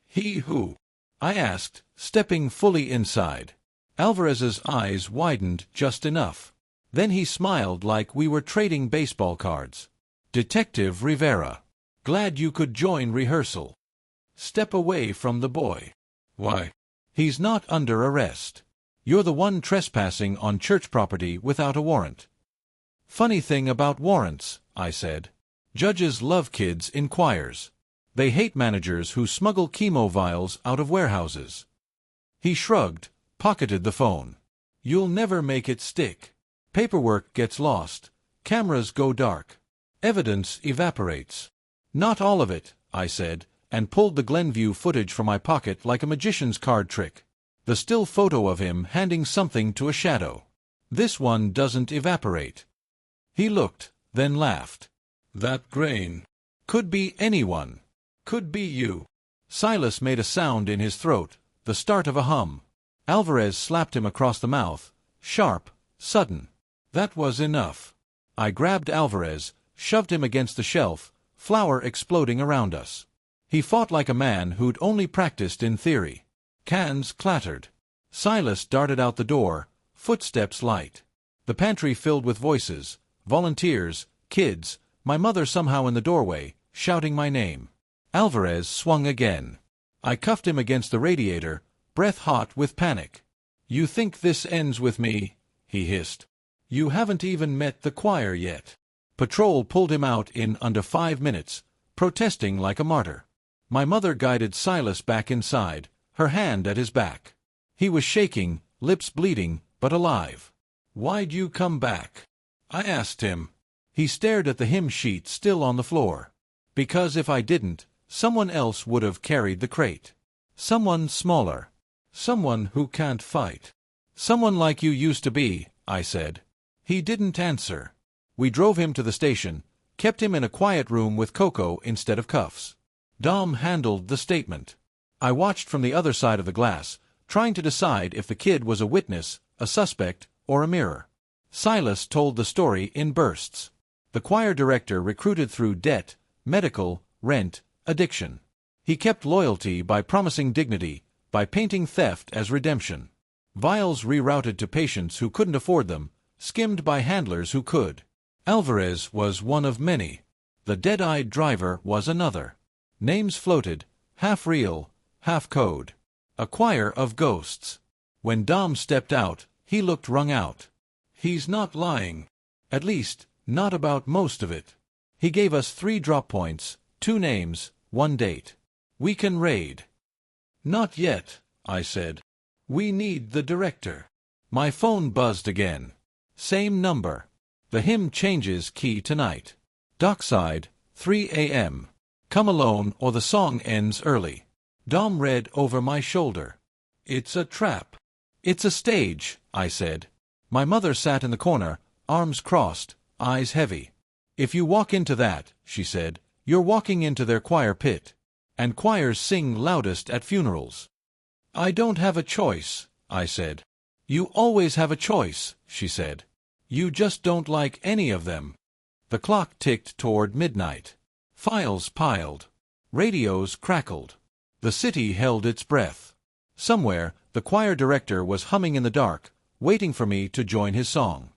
"He who?" I asked, stepping fully inside. Alvarez's eyes widened just enough. Then he smiled like we were trading baseball cards. "Detective Rivera. Glad you could join rehearsal." "Step away from the boy." "Why?" "He's not under arrest. You're the one trespassing on church property without a warrant." "Funny thing about warrants," I said. "Judges love kids in choirs. They hate managers who smuggle chemo vials out of warehouses." He shrugged, pocketed the phone. "You'll never make it stick. Paperwork gets lost. Cameras go dark. Evidence evaporates." "Not all of it," I said, and pulled the Glenview footage from my pocket like a magician's card trick. The still photo of him handing something to a shadow. "This one doesn't evaporate." He looked, then laughed. "That grain. Could be anyone. Could be you." Silas made a sound in his throat, the start of a hum. Alvarez slapped him across the mouth, sharp, sudden. That was enough. I grabbed Alvarez, shoved him against the shelf, flour exploding around us. He fought like a man who'd only practiced in theory. Cans clattered. Silas darted out the door, footsteps light. The pantry filled with voices, volunteers, kids, my mother somehow in the doorway, shouting my name. Alvarez swung again. I cuffed him against the radiator, breath hot with panic. "You think this ends with me?" he hissed. "You haven't even met the choir yet." Patrol pulled him out in under 5 minutes, protesting like a martyr. My mother guided Silas back inside, her hand at his back. He was shaking, lips bleeding, but alive. "Why'd you come back?" I asked him. He stared at the hymn sheet still on the floor. "Because if I didn't, someone else would have carried the crate. Someone smaller. Someone who can't fight. Someone like you used to be," I said. He didn't answer. We drove him to the station, kept him in a quiet room with Coco instead of cuffs. Dom handled the statement. I watched from the other side of the glass, trying to decide if the kid was a witness, a suspect, or a mirror. Silas told the story in bursts. The choir director recruited through debt, medical, rent, addiction. He kept loyalty by promising dignity, by painting theft as redemption. Vials rerouted to patients who couldn't afford them, skimmed by handlers who could. Alvarez was one of many. The dead-eyed driver was another. Names floated, half real, half code. A choir of ghosts. When Dom stepped out, he looked wrung out. "He's not lying. At least, not about most of it." He gave us 3 drop points, 2 names, 1 date. "We can raid." "Not yet," I said. "We need the director." My phone buzzed again. Same number. "The hymn changes key tonight. Dockside, 3 a.m. Come alone or the song ends early." Dom read over my shoulder. "It's a trap." "It's a stage," I said. My mother sat in the corner, arms crossed, eyes heavy. "If you walk into that," she said, "you're walking into their choir pit. And choirs sing loudest at funerals." "I don't have a choice," I said. "You always have a choice," she said. "You just don't like any of them." The clock ticked toward midnight. Files piled. Radios crackled. The city held its breath. Somewhere, the choir director was humming in the dark, waiting for me to join his song.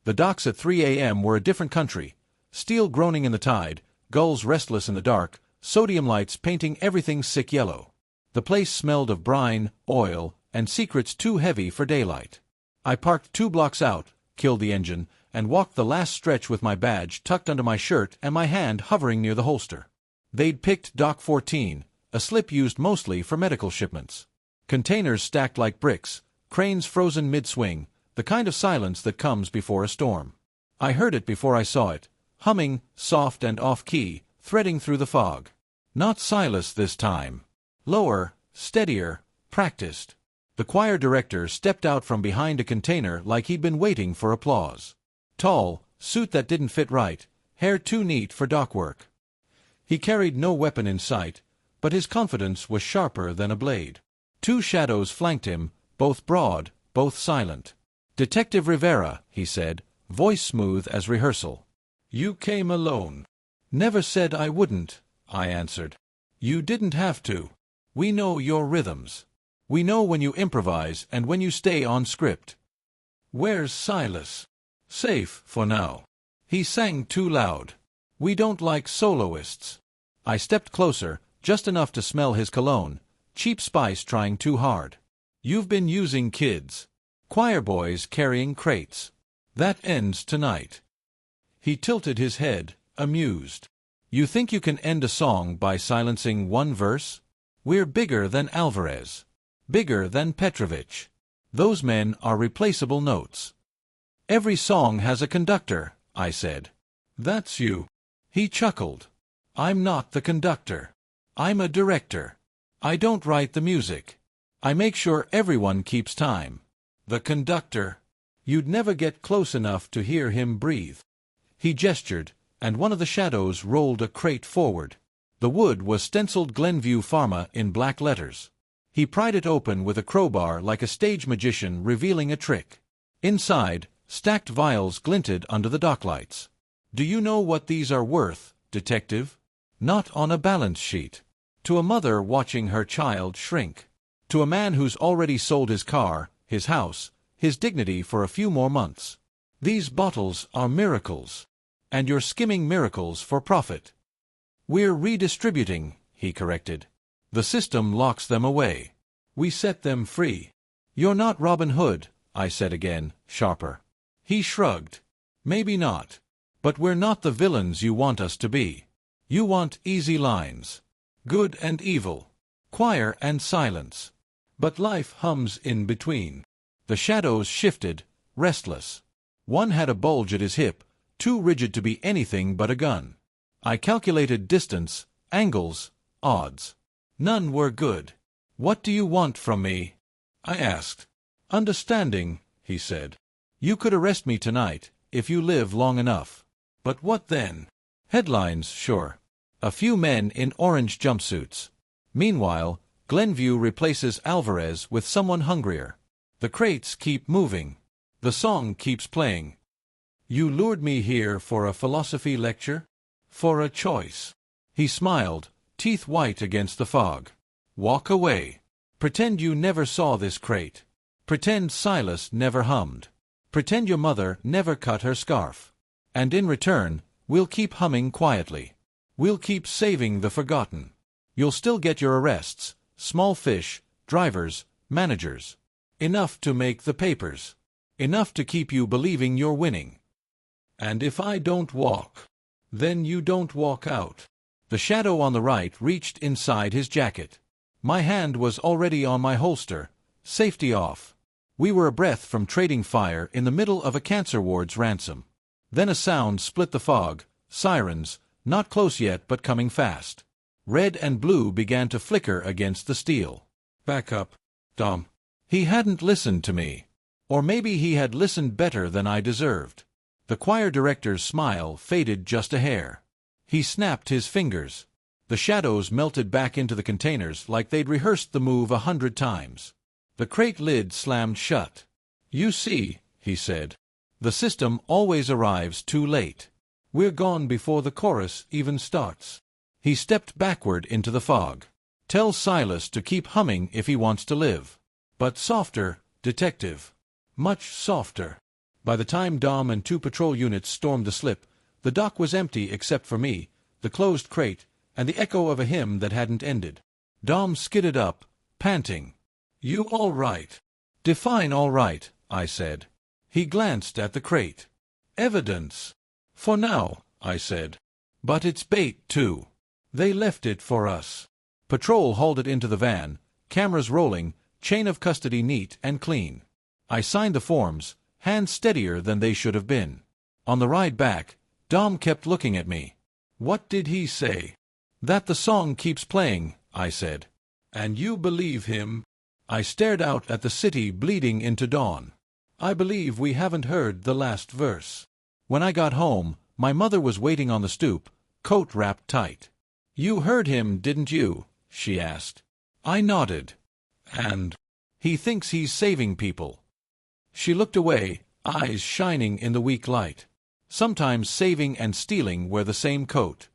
The docks at 3 a.m. were a different country. Steel groaning in the tide, gulls restless in the dark, sodium lights painting everything sick yellow. The place smelled of brine, oil, and secrets too heavy for daylight. I parked 2 blocks out, killed the engine, and walked the last stretch with my badge tucked under my shirt and my hand hovering near the holster. They'd picked Dock 14, a slip used mostly for medical shipments. Containers stacked like bricks, cranes frozen mid-swing, the kind of silence that comes before a storm. I heard it before I saw it, humming, soft and off-key, threading through the fog. Not Silas this time. Lower, steadier, practiced. The choir director stepped out from behind a container like he'd been waiting for applause. Tall, suit that didn't fit right, hair too neat for dock work. He carried no weapon in sight, but his confidence was sharper than a blade. 2 shadows flanked him, both broad, both silent. "Detective Rivera," he said, voice smooth as rehearsal. "You came alone." "Never said I wouldn't," I answered. "You didn't have to. We know your rhythms." We know when you improvise and when you stay on script. Where's Silas? Safe, for now. He sang too loud. We don't like soloists. I stepped closer, just enough to smell his cologne. Cheap Spice trying too hard. You've been using kids. Choir boys carrying crates. That ends tonight. He tilted his head, amused. You think you can end a song by silencing one verse? We're bigger than Alvarez. Bigger than Petrovich. Those men are replaceable notes. Every song has a conductor, I said. That's you. He chuckled. I'm not the conductor. I'm a director. I don't write the music. I make sure everyone keeps time. The conductor. You'd never get close enough to hear him breathe. He gestured, and one of the shadows rolled a crate forward. The wood was stenciled Glenview Pharma in black letters. He pried it open with a crowbar like a stage magician revealing a trick. Inside, stacked vials glinted under the docklights. Do you know what these are worth, detective? Not on a balance sheet. To a mother watching her child shrink. To a man who's already sold his car, his house, his dignity for a few more months. These bottles are miracles. And you're skimming miracles for profit. We're redistributing, he corrected. The system locks them away. We set them free. You're not Robin Hood, I said again, sharper. He shrugged. Maybe not. But we're not the villains you want us to be. You want easy lines. Good and evil. Choir and silence. But life hums in between. The shadows shifted, restless. One had a bulge at his hip, too rigid to be anything but a gun. I calculated distance, angles, odds. None were good. What do you want from me? I asked. Understanding, he said. You could arrest me tonight, if you live long enough. But what then? Headlines, sure. A few men in orange jumpsuits. Meanwhile, Glenview replaces Alvarez with someone hungrier. The crates keep moving. The song keeps playing. You lured me here for a philosophy lecture? For a choice. He smiled, teeth white against the fog. Walk away. Pretend you never saw this crate. Pretend Silas never hummed. Pretend your mother never cut her scarf. And in return, we'll keep humming quietly. We'll keep saving the forgotten. You'll still get your arrests, small fish, drivers, managers. Enough to make the papers. Enough to keep you believing you're winning. And if I don't walk, then you don't walk out. The shadow on the right reached inside his jacket. My hand was already on my holster, safety off. We were a breath from trading fire in the middle of a cancer ward's ransom. Then a sound split the fog, sirens, not close yet but coming fast. Red and blue began to flicker against the steel. Back up, Dom. He hadn't listened to me. Or maybe he had listened better than I deserved. The choir director's smile faded just a hair. He snapped his fingers. The shadows melted back into the containers like they'd rehearsed the move 100 times. The crate lid slammed shut. You see, he said, the system always arrives too late. We're gone before the chorus even starts. He stepped backward into the fog. Tell Silas to keep humming if he wants to live. But softer, detective. Much softer. By the time Dom and 2 patrol units stormed the slip, the dock was empty except for me, the closed crate, and the echo of a hymn that hadn't ended. Dom skidded up, panting. You all right? Define all right, I said. He glanced at the crate. Evidence. For now, I said. But it's bait, too. They left it for us. Patrol hauled it into the van, cameras rolling, chain of custody neat and clean. I signed the forms, hands steadier than they should have been. On the ride back, Dom kept looking at me. What did he say? That the song keeps playing, I said. And you believe him? I stared out at the city bleeding into dawn. I believe we haven't heard the last verse. When I got home, my mother was waiting on the stoop, coat wrapped tight. You heard him, didn't you? She asked. I nodded. And he thinks he's saving people. She looked away, eyes shining in the weak light. Sometimes saving and stealing wear the same coat.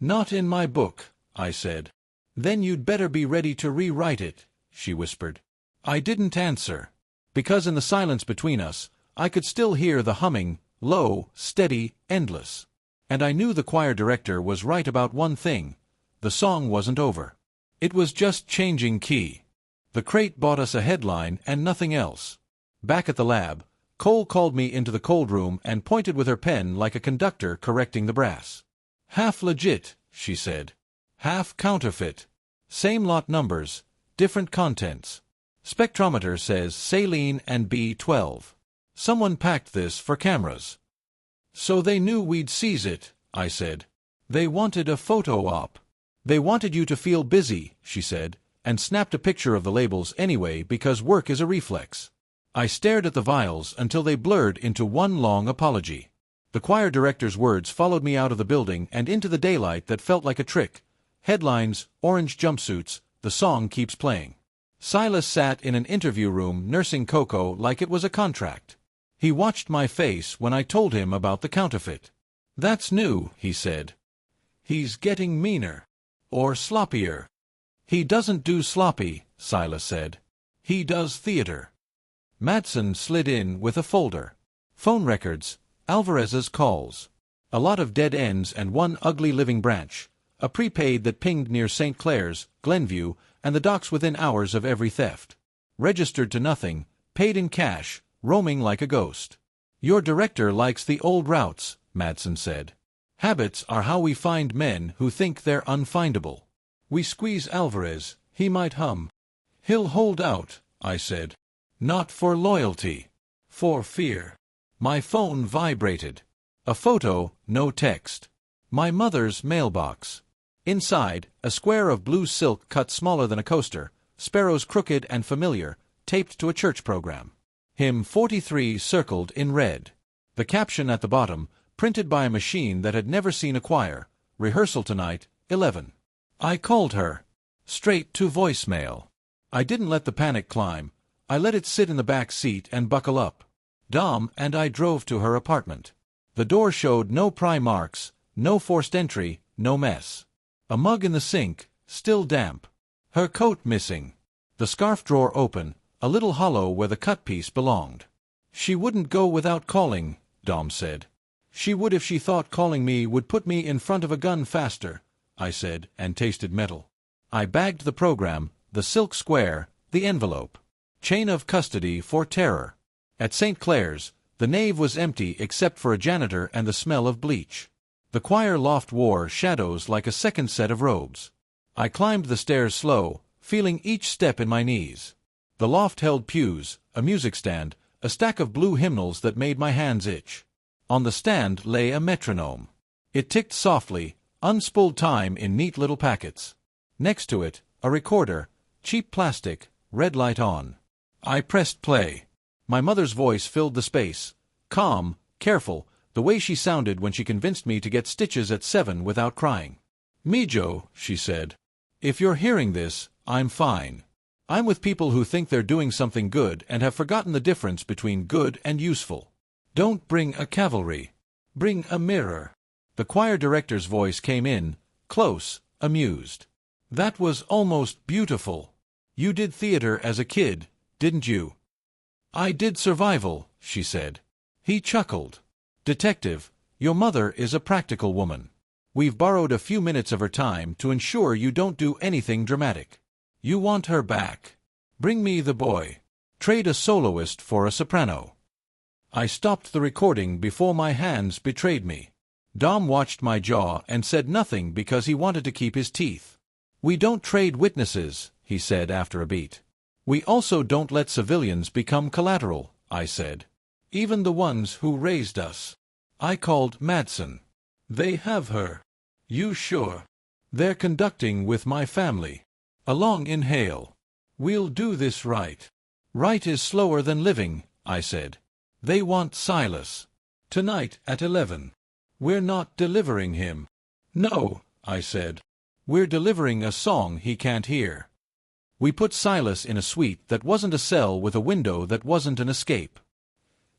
Not in my book, I said. Then you'd better be ready to rewrite it, she whispered. I didn't answer, because in the silence between us, I could still hear the humming, low, steady, endless. And I knew the choir director was right about one thing. The song wasn't over. It was just changing key. The crate bought us a headline and nothing else. Back at the lab, Cole called me into the cold room and pointed with her pen like a conductor correcting the brass. Half legit, she said. Half counterfeit. Same lot numbers, different contents. Spectrometer says saline and B12. Someone packed this for cameras. So they knew we'd seize it, I said. They wanted a photo op. They wanted you to feel busy, she said, and snapped a picture of the labels anyway because work is a reflex. I stared at the vials until they blurred into one long apology. The choir director's words followed me out of the building and into the daylight that felt like a trick. Headlines, orange jumpsuits, the song keeps playing. Silas sat in an interview room nursing Coco like it was a contract. He watched my face when I told him about the counterfeit. That's new, he said. He's getting meaner. Or sloppier. He doesn't do sloppy, Silas said. He does theater. Madsen slid in with a folder. Phone records, Alvarez's calls. A lot of dead ends and one ugly living branch. A prepaid that pinged near St. Clair's, Glenview, and the docks within hours of every theft. Registered to nothing, paid in cash, roaming like a ghost. Your director likes the old routes, Madsen said. Habits are how we find men who think they're unfindable. We squeeze Alvarez, he might hum. He'll hold out, I said. Not for loyalty. For fear. My phone vibrated. A photo, no text. My mother's mailbox. Inside, a square of blue silk cut smaller than a coaster, sparrows crooked and familiar, taped to a church program. Hymn 43 circled in red. The caption at the bottom, printed by a machine that had never seen a choir, rehearsal tonight, 11. I called her. Straight to voicemail. I didn't let the panic climb. I let it sit in the back seat and buckle up. Dom and I drove to her apartment. The door showed no pry marks, no forced entry, no mess. A mug in the sink, still damp. Her coat missing. The scarf drawer open, a little hollow where the cut piece belonged. She wouldn't go without calling, Dom said. She would if she thought calling me would put me in front of a gun faster, I said, and tasted metal. I bagged the program, the silk square, the envelope. Chain of custody for terror. At St. Clair's, the nave was empty except for a janitor and the smell of bleach. The choir loft wore shadows like a second set of robes. I climbed the stairs slow, feeling each step in my knees. The loft held pews, a music stand, a stack of blue hymnals that made my hands itch. On the stand lay a metronome. It ticked softly, unspooled time in neat little packets. Next to it, a recorder, cheap plastic, red light on. I pressed play. My mother's voice filled the space, calm, careful, the way she sounded when she convinced me to get stitches at 7 without crying. Mijo, she said. If you're hearing this, I'm fine. I'm with people who think they're doing something good and have forgotten the difference between good and useful. Don't bring a cavalry. Bring a mirror. The choir director's voice came in, close, amused. That was almost beautiful. You did theater as a kid, didn't you? I did survival, she said. He chuckled. Detective, your mother is a practical woman. We've borrowed a few minutes of her time to ensure you don't do anything dramatic. You want her back. Bring me the boy. Trade a soloist for a soprano. I stopped the recording before my hands betrayed me. Dom watched my jaw and said nothing because he wanted to keep his teeth. We don't trade witnesses, he said after a beat. We also don't let civilians become collateral, I said. Even the ones who raised us. I called Madsen. They have her. You sure? They're conducting with my family. A long inhale. We'll do this right. Right is slower than living, I said. They want Silas. Tonight at 11. We're not delivering him. No, I said. We're delivering a song he can't hear. We put Silas in a suite that wasn't a cell with a window that wasn't an escape.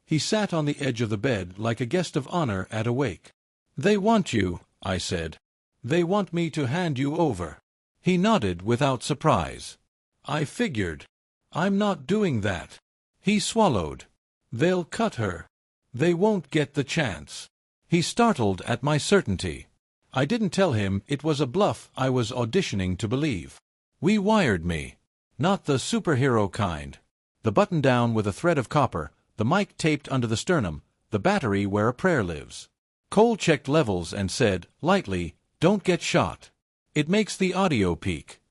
He sat on the edge of the bed like a guest of honor at a wake. They want you, I said. They want me to hand you over. He nodded without surprise. I figured. I'm not doing that. He swallowed. They'll cut her. They won't get the chance. He startled at my certainty. I didn't tell him it was a bluff I was auditioning to believe. We wired me. Not the superhero kind. The button down with a thread of copper, the mic taped under the sternum, the battery where a prayer lives. Cole checked levels and said, lightly, "Don't get shot. It makes the audio peak."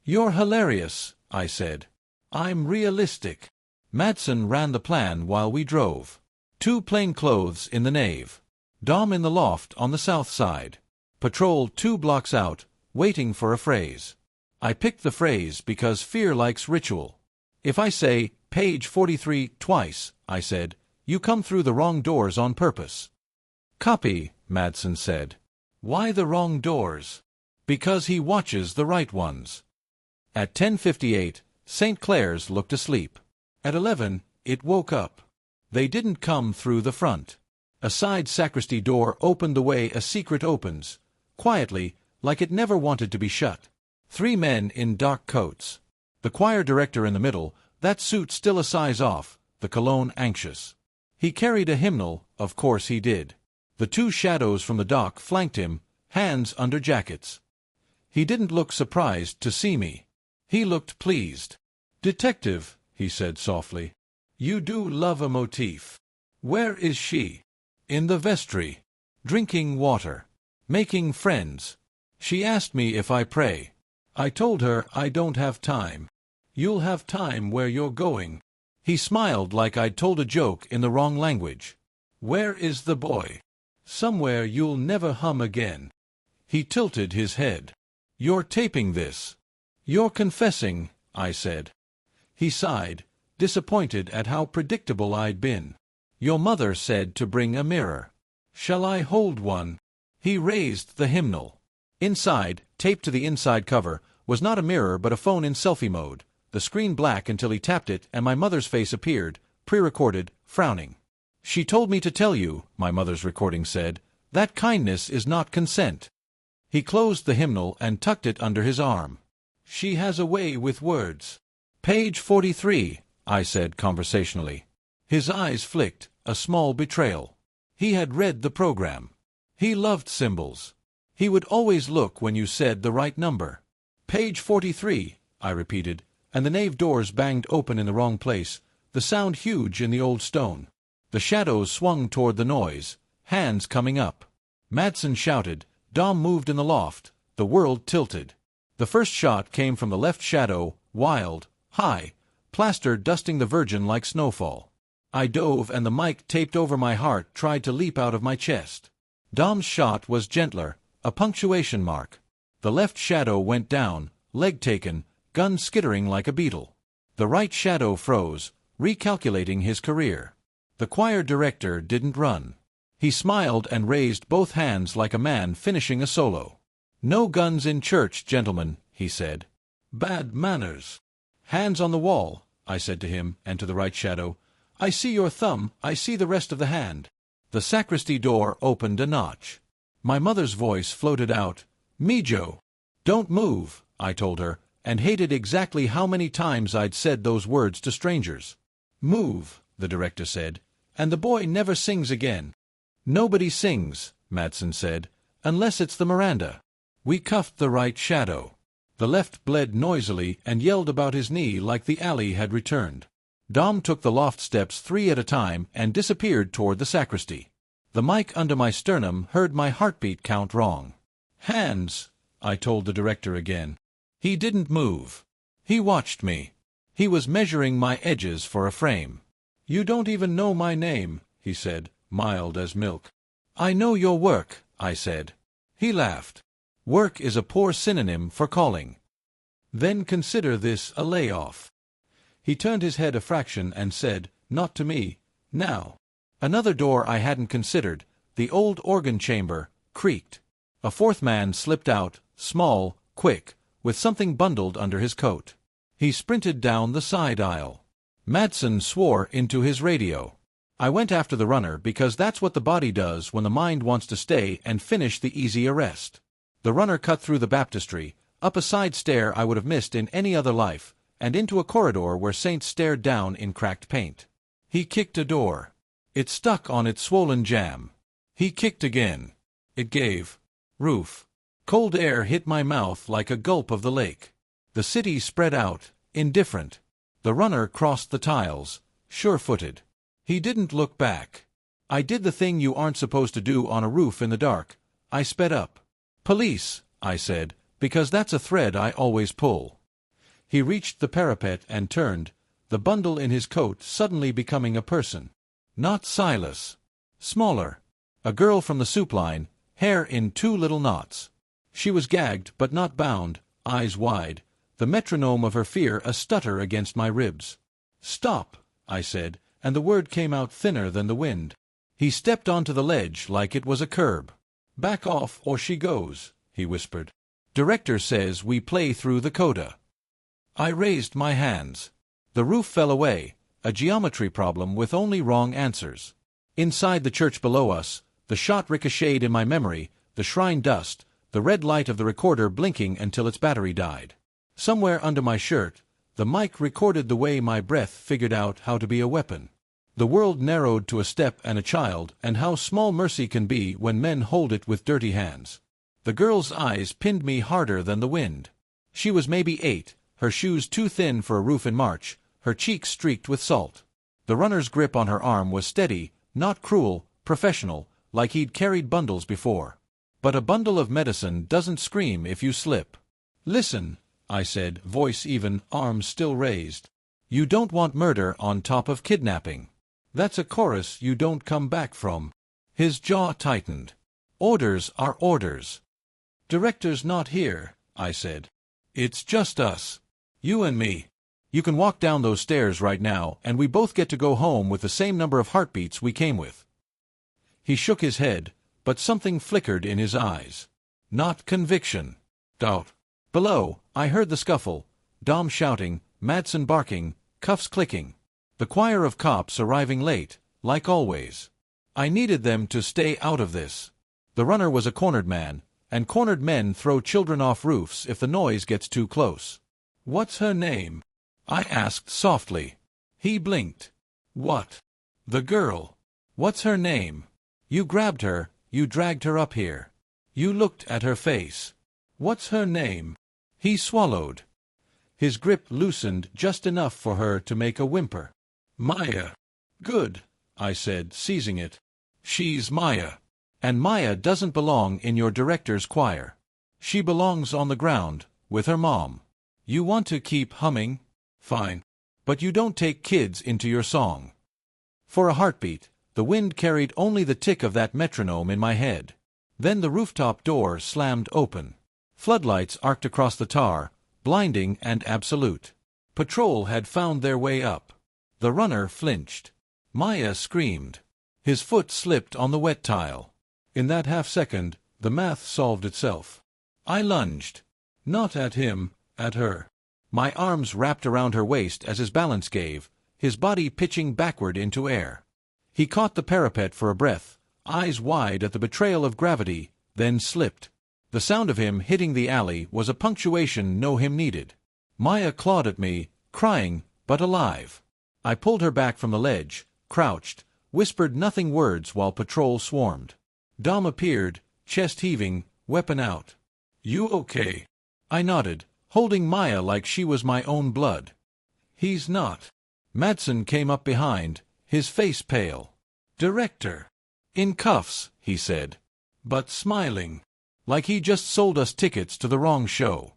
"You're hilarious," I said. "I'm realistic." Madsen ran the plan while we drove. 2 plainclothes in the nave. Dom in the loft on the south side. Patrol 2 blocks out, waiting for a phrase. I picked the phrase because fear likes ritual. If I say, "Page 43" twice, I said, "you come through the wrong doors on purpose." "Copy," Madsen said. "Why the wrong doors?" "Because he watches the right ones." At 10:58, St. Clair's looked asleep. At 11, it woke up. They didn't come through the front. A side sacristy door opened the way a secret opens, quietly, like it never wanted to be shut. 3 men in dark coats. The choir director in the middle, that suit still a size off, the cologne anxious. He carried a hymnal, of course he did. The 2 shadows from the dock flanked him, hands under jackets. He didn't look surprised to see me. He looked pleased. "Detective," he said softly, "you do love a motif. Where is she?" "In the vestry. Drinking water. Making friends. She asked me if I pray. I told her I don't have time." "You'll have time where you're going." He smiled like I'd told a joke in the wrong language. "Where is the boy?" "Somewhere you'll never hum again." He tilted his head. "You're taping this." "You're confessing," I said. He sighed, disappointed at how predictable I'd been. "Your mother said to bring a mirror. Shall I hold one?" He raised the hymnal. Inside, taped to the inside cover, was not a mirror but a phone in selfie mode, the screen black until he tapped it and my mother's face appeared, pre-recorded, frowning. "She told me to tell you," my mother's recording said, "that kindness is not consent." He closed the hymnal and tucked it under his arm. "She has a way with words." "Page 43, I said conversationally. His eyes flicked, a small betrayal. He had read the program. He loved symbols. He would always look when you said the right number. "Page 43, I repeated, and the nave doors banged open in the wrong place, the sound huge in the old stone. The shadows swung toward the noise, hands coming up. Madsen shouted, Dom moved in the loft, the world tilted. The first shot came from the left shadow, wild, high, plaster dusting the Virgin like snowfall. I dove and the mic taped over my heart tried to leap out of my chest. Dom's shot was gentler, a punctuation mark. The left shadow went down, leg taken, gun skittering like a beetle. The right shadow froze, recalculating his career. The choir director didn't run. He smiled and raised both hands like a man finishing a solo. "No guns in church, gentlemen," he said. "Bad manners." "Hands on the wall," I said to him and to the right shadow. "I see your thumb, I see the rest of the hand." The sacristy door opened a notch. My mother's voice floated out, "Mijo." "Don't move," I told her, and hated exactly how many times I'd said those words to strangers. "Move," the director said, "and the boy never sings again." "Nobody sings," Madsen said, "unless it's the Miranda." We cuffed the right shadow. The left bled noisily and yelled about his knee like the alley had returned. Dom took the loft steps 3 at a time and disappeared toward the sacristy. The mic under my sternum heard my heartbeat count wrong. "Hands," I told the director again. He didn't move. He watched me. He was measuring my edges for a frame. "You don't even know my name," he said, mild as milk. "I know your work," I said. He laughed. "Work is a poor synonym for calling. Then consider this a layoff." He turned his head a fraction and said, "Not to me, now." Another door I hadn't considered, the old organ chamber, creaked. A fourth man slipped out, small, quick, with something bundled under his coat. He sprinted down the side aisle. Madsen swore into his radio. I went after the runner because that's what the body does when the mind wants to stay and finish the easy arrest. The runner cut through the baptistry, up a side stair I would have missed in any other life, and into a corridor where saints stared down in cracked paint. He kicked a door. It stuck on its swollen jamb. He kicked again. It gave. Roof. Cold air hit my mouth like a gulp of the lake. The city spread out, indifferent. The runner crossed the tiles, sure-footed. He didn't look back. I did the thing you aren't supposed to do on a roof in the dark. I sped up. "Police," I said, because that's a thread I always pull. He reached the parapet and turned, the bundle in his coat suddenly becoming a person. Not Silas. Smaller. A girl from the soup line, hair in 2 little knots. She was gagged but not bound, eyes wide, the metronome of her fear a stutter against my ribs. "Stop," I said, and the word came out thinner than the wind. He stepped onto the ledge like it was a curb. "Back off or she goes," he whispered. "Director says we play through the coda." I raised my hands. The roof fell away, a geometry problem with only wrong answers. Inside the church below us, the shot ricocheted in my memory, the shrine dust, the red light of the recorder blinking until its battery died. Somewhere under my shirt, the mic recorded the way my breath figured out how to be a weapon. The world narrowed to a step and a child, and how small mercy can be when men hold it with dirty hands. The girl's eyes pinned me harder than the wind. She was maybe 8, her shoes too thin for a roof in March, her cheeks streaked with salt. The runner's grip on her arm was steady, not cruel, professional, like he'd carried bundles before. But a bundle of medicine doesn't scream if you slip. "Listen," I said, voice even, arms still raised. "You don't want murder on top of kidnapping. That's a chorus you don't come back from." His jaw tightened. "Orders are orders." "Director's not here," I said. "It's just us. You and me. You can walk down those stairs right now, and we both get to go home with the same number of heartbeats we came with." He shook his head, but something flickered in his eyes. Not conviction. Doubt. Below, I heard the scuffle, Dom shouting, Madsen barking, cuffs clicking. The choir of cops arriving late, like always. I needed them to stay out of this. The runner was a cornered man, and cornered men throw children off roofs if the noise gets too close. "What's her name?" I asked softly. He blinked. "What?" "The girl. What's her name? You grabbed her, you dragged her up here. You looked at her face. What's her name?" He swallowed. His grip loosened just enough for her to make a whimper. "Maya." "Good," I said, seizing it. "She's Maya. And Maya doesn't belong in your director's choir. She belongs on the ground, with her mom. You want to keep humming? Fine. But you don't take kids into your song." For a heartbeat, the wind carried only the tick of that metronome in my head. Then the rooftop door slammed open. Floodlights arced across the tar, blinding and absolute. Patrol had found their way up. The runner flinched. Maya screamed. His foot slipped on the wet tile. In that half-second, the math solved itself. I lunged. Not at him, at her. My arms wrapped around her waist as his balance gave, his body pitching backward into air. He caught the parapet for a breath, eyes wide at the betrayal of gravity, then slipped. The sound of him hitting the alley was a punctuation no him needed. Maya clawed at me, crying, but alive. I pulled her back from the ledge, crouched, whispered nothing words while patrol swarmed. Dom appeared, chest heaving, weapon out. "You okay?" I nodded, holding Maya like she was my own blood. "He's not." Madsen came up behind, his face pale. "Director." "In cuffs," he said. But smiling. Like he just sold us tickets to the wrong show.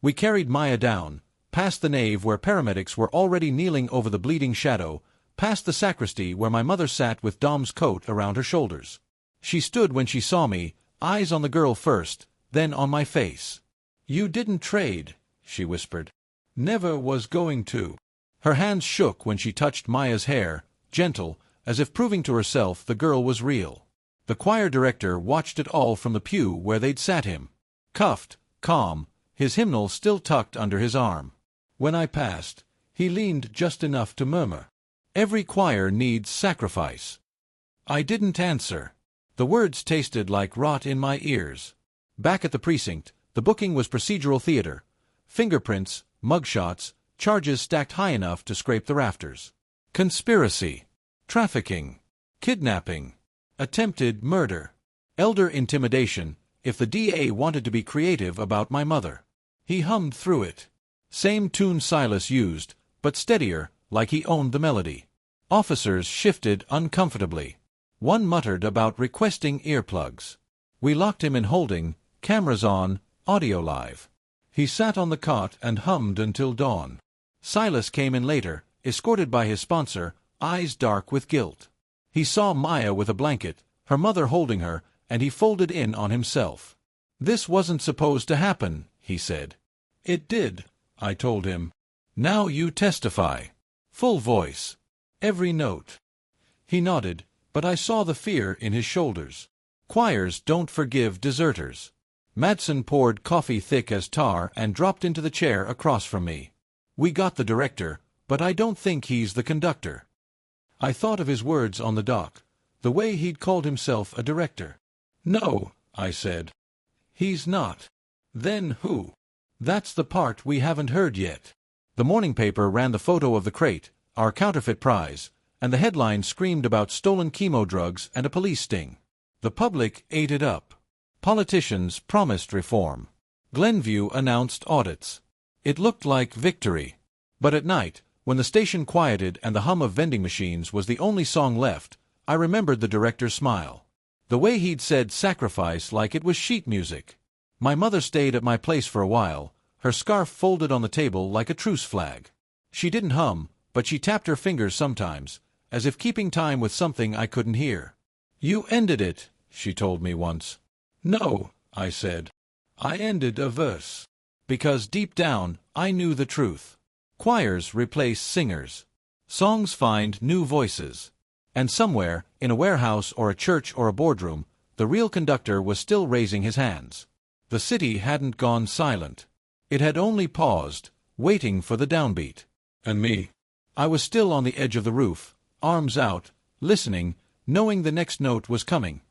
We carried Maya down, past the nave where paramedics were already kneeling over the bleeding shadow, past the sacristy where my mother sat with Dom's coat around her shoulders. She stood when she saw me, eyes on the girl first, then on my face. "You didn't trade," she whispered. "Never was going to." Her hands shook when she touched Maya's hair, gentle, as if proving to herself the girl was real. The choir director watched it all from the pew where they'd sat him. Cuffed, calm, his hymnal still tucked under his arm. When I passed, he leaned just enough to murmur, "Every choir needs sacrifice." I didn't answer. The words tasted like rot in my ears. Back at the precinct, the booking was procedural theater. Fingerprints, mugshots, charges stacked high enough to scrape the rafters. Conspiracy, trafficking, kidnapping, attempted murder, elder intimidation, if the DA wanted to be creative about my mother. He hummed through it. Same tune Silas used, but steadier, like he owned the melody. Officers shifted uncomfortably. One muttered about requesting earplugs. We locked him in holding, cameras on, audio live. He sat on the cot and hummed until dawn. Silas came in later, escorted by his sponsor, eyes dark with guilt. He saw Maya with a blanket, her mother holding her, and he folded in on himself. "This wasn't supposed to happen," he said. "It did," I told him. "Now you testify." Full voice. Every note. He nodded, but I saw the fear in his shoulders. Choirs don't forgive deserters. Madsen poured coffee thick as tar and dropped into the chair across from me. "We got the director, but I don't think he's the conductor." I thought of his words on the dock, the way he'd called himself a director. "No," I said. "He's not." "Then who?" "That's the part we haven't heard yet." The morning paper ran the photo of the crate, our counterfeit prize, and the headline screamed about stolen chemo drugs and a police sting. The public ate it up. Politicians promised reform. Glenview announced audits. It looked like victory. But at night, when the station quieted and the hum of vending machines was the only song left, I remembered the director's smile. The way he'd said sacrifice like it was sheet music. My mother stayed at my place for a while, her scarf folded on the table like a truce flag. She didn't hum, but she tapped her fingers sometimes, as if keeping time with something I couldn't hear. "You ended it," she told me once. "No," I said. "I ended a verse." Because deep down, I knew the truth. Choirs replace singers. Songs find new voices. And somewhere, in a warehouse or a church or a boardroom, the real conductor was still raising his hands. The city hadn't gone silent. It had only paused, waiting for the downbeat. And me. I was still on the edge of the roof, arms out, listening, knowing the next note was coming.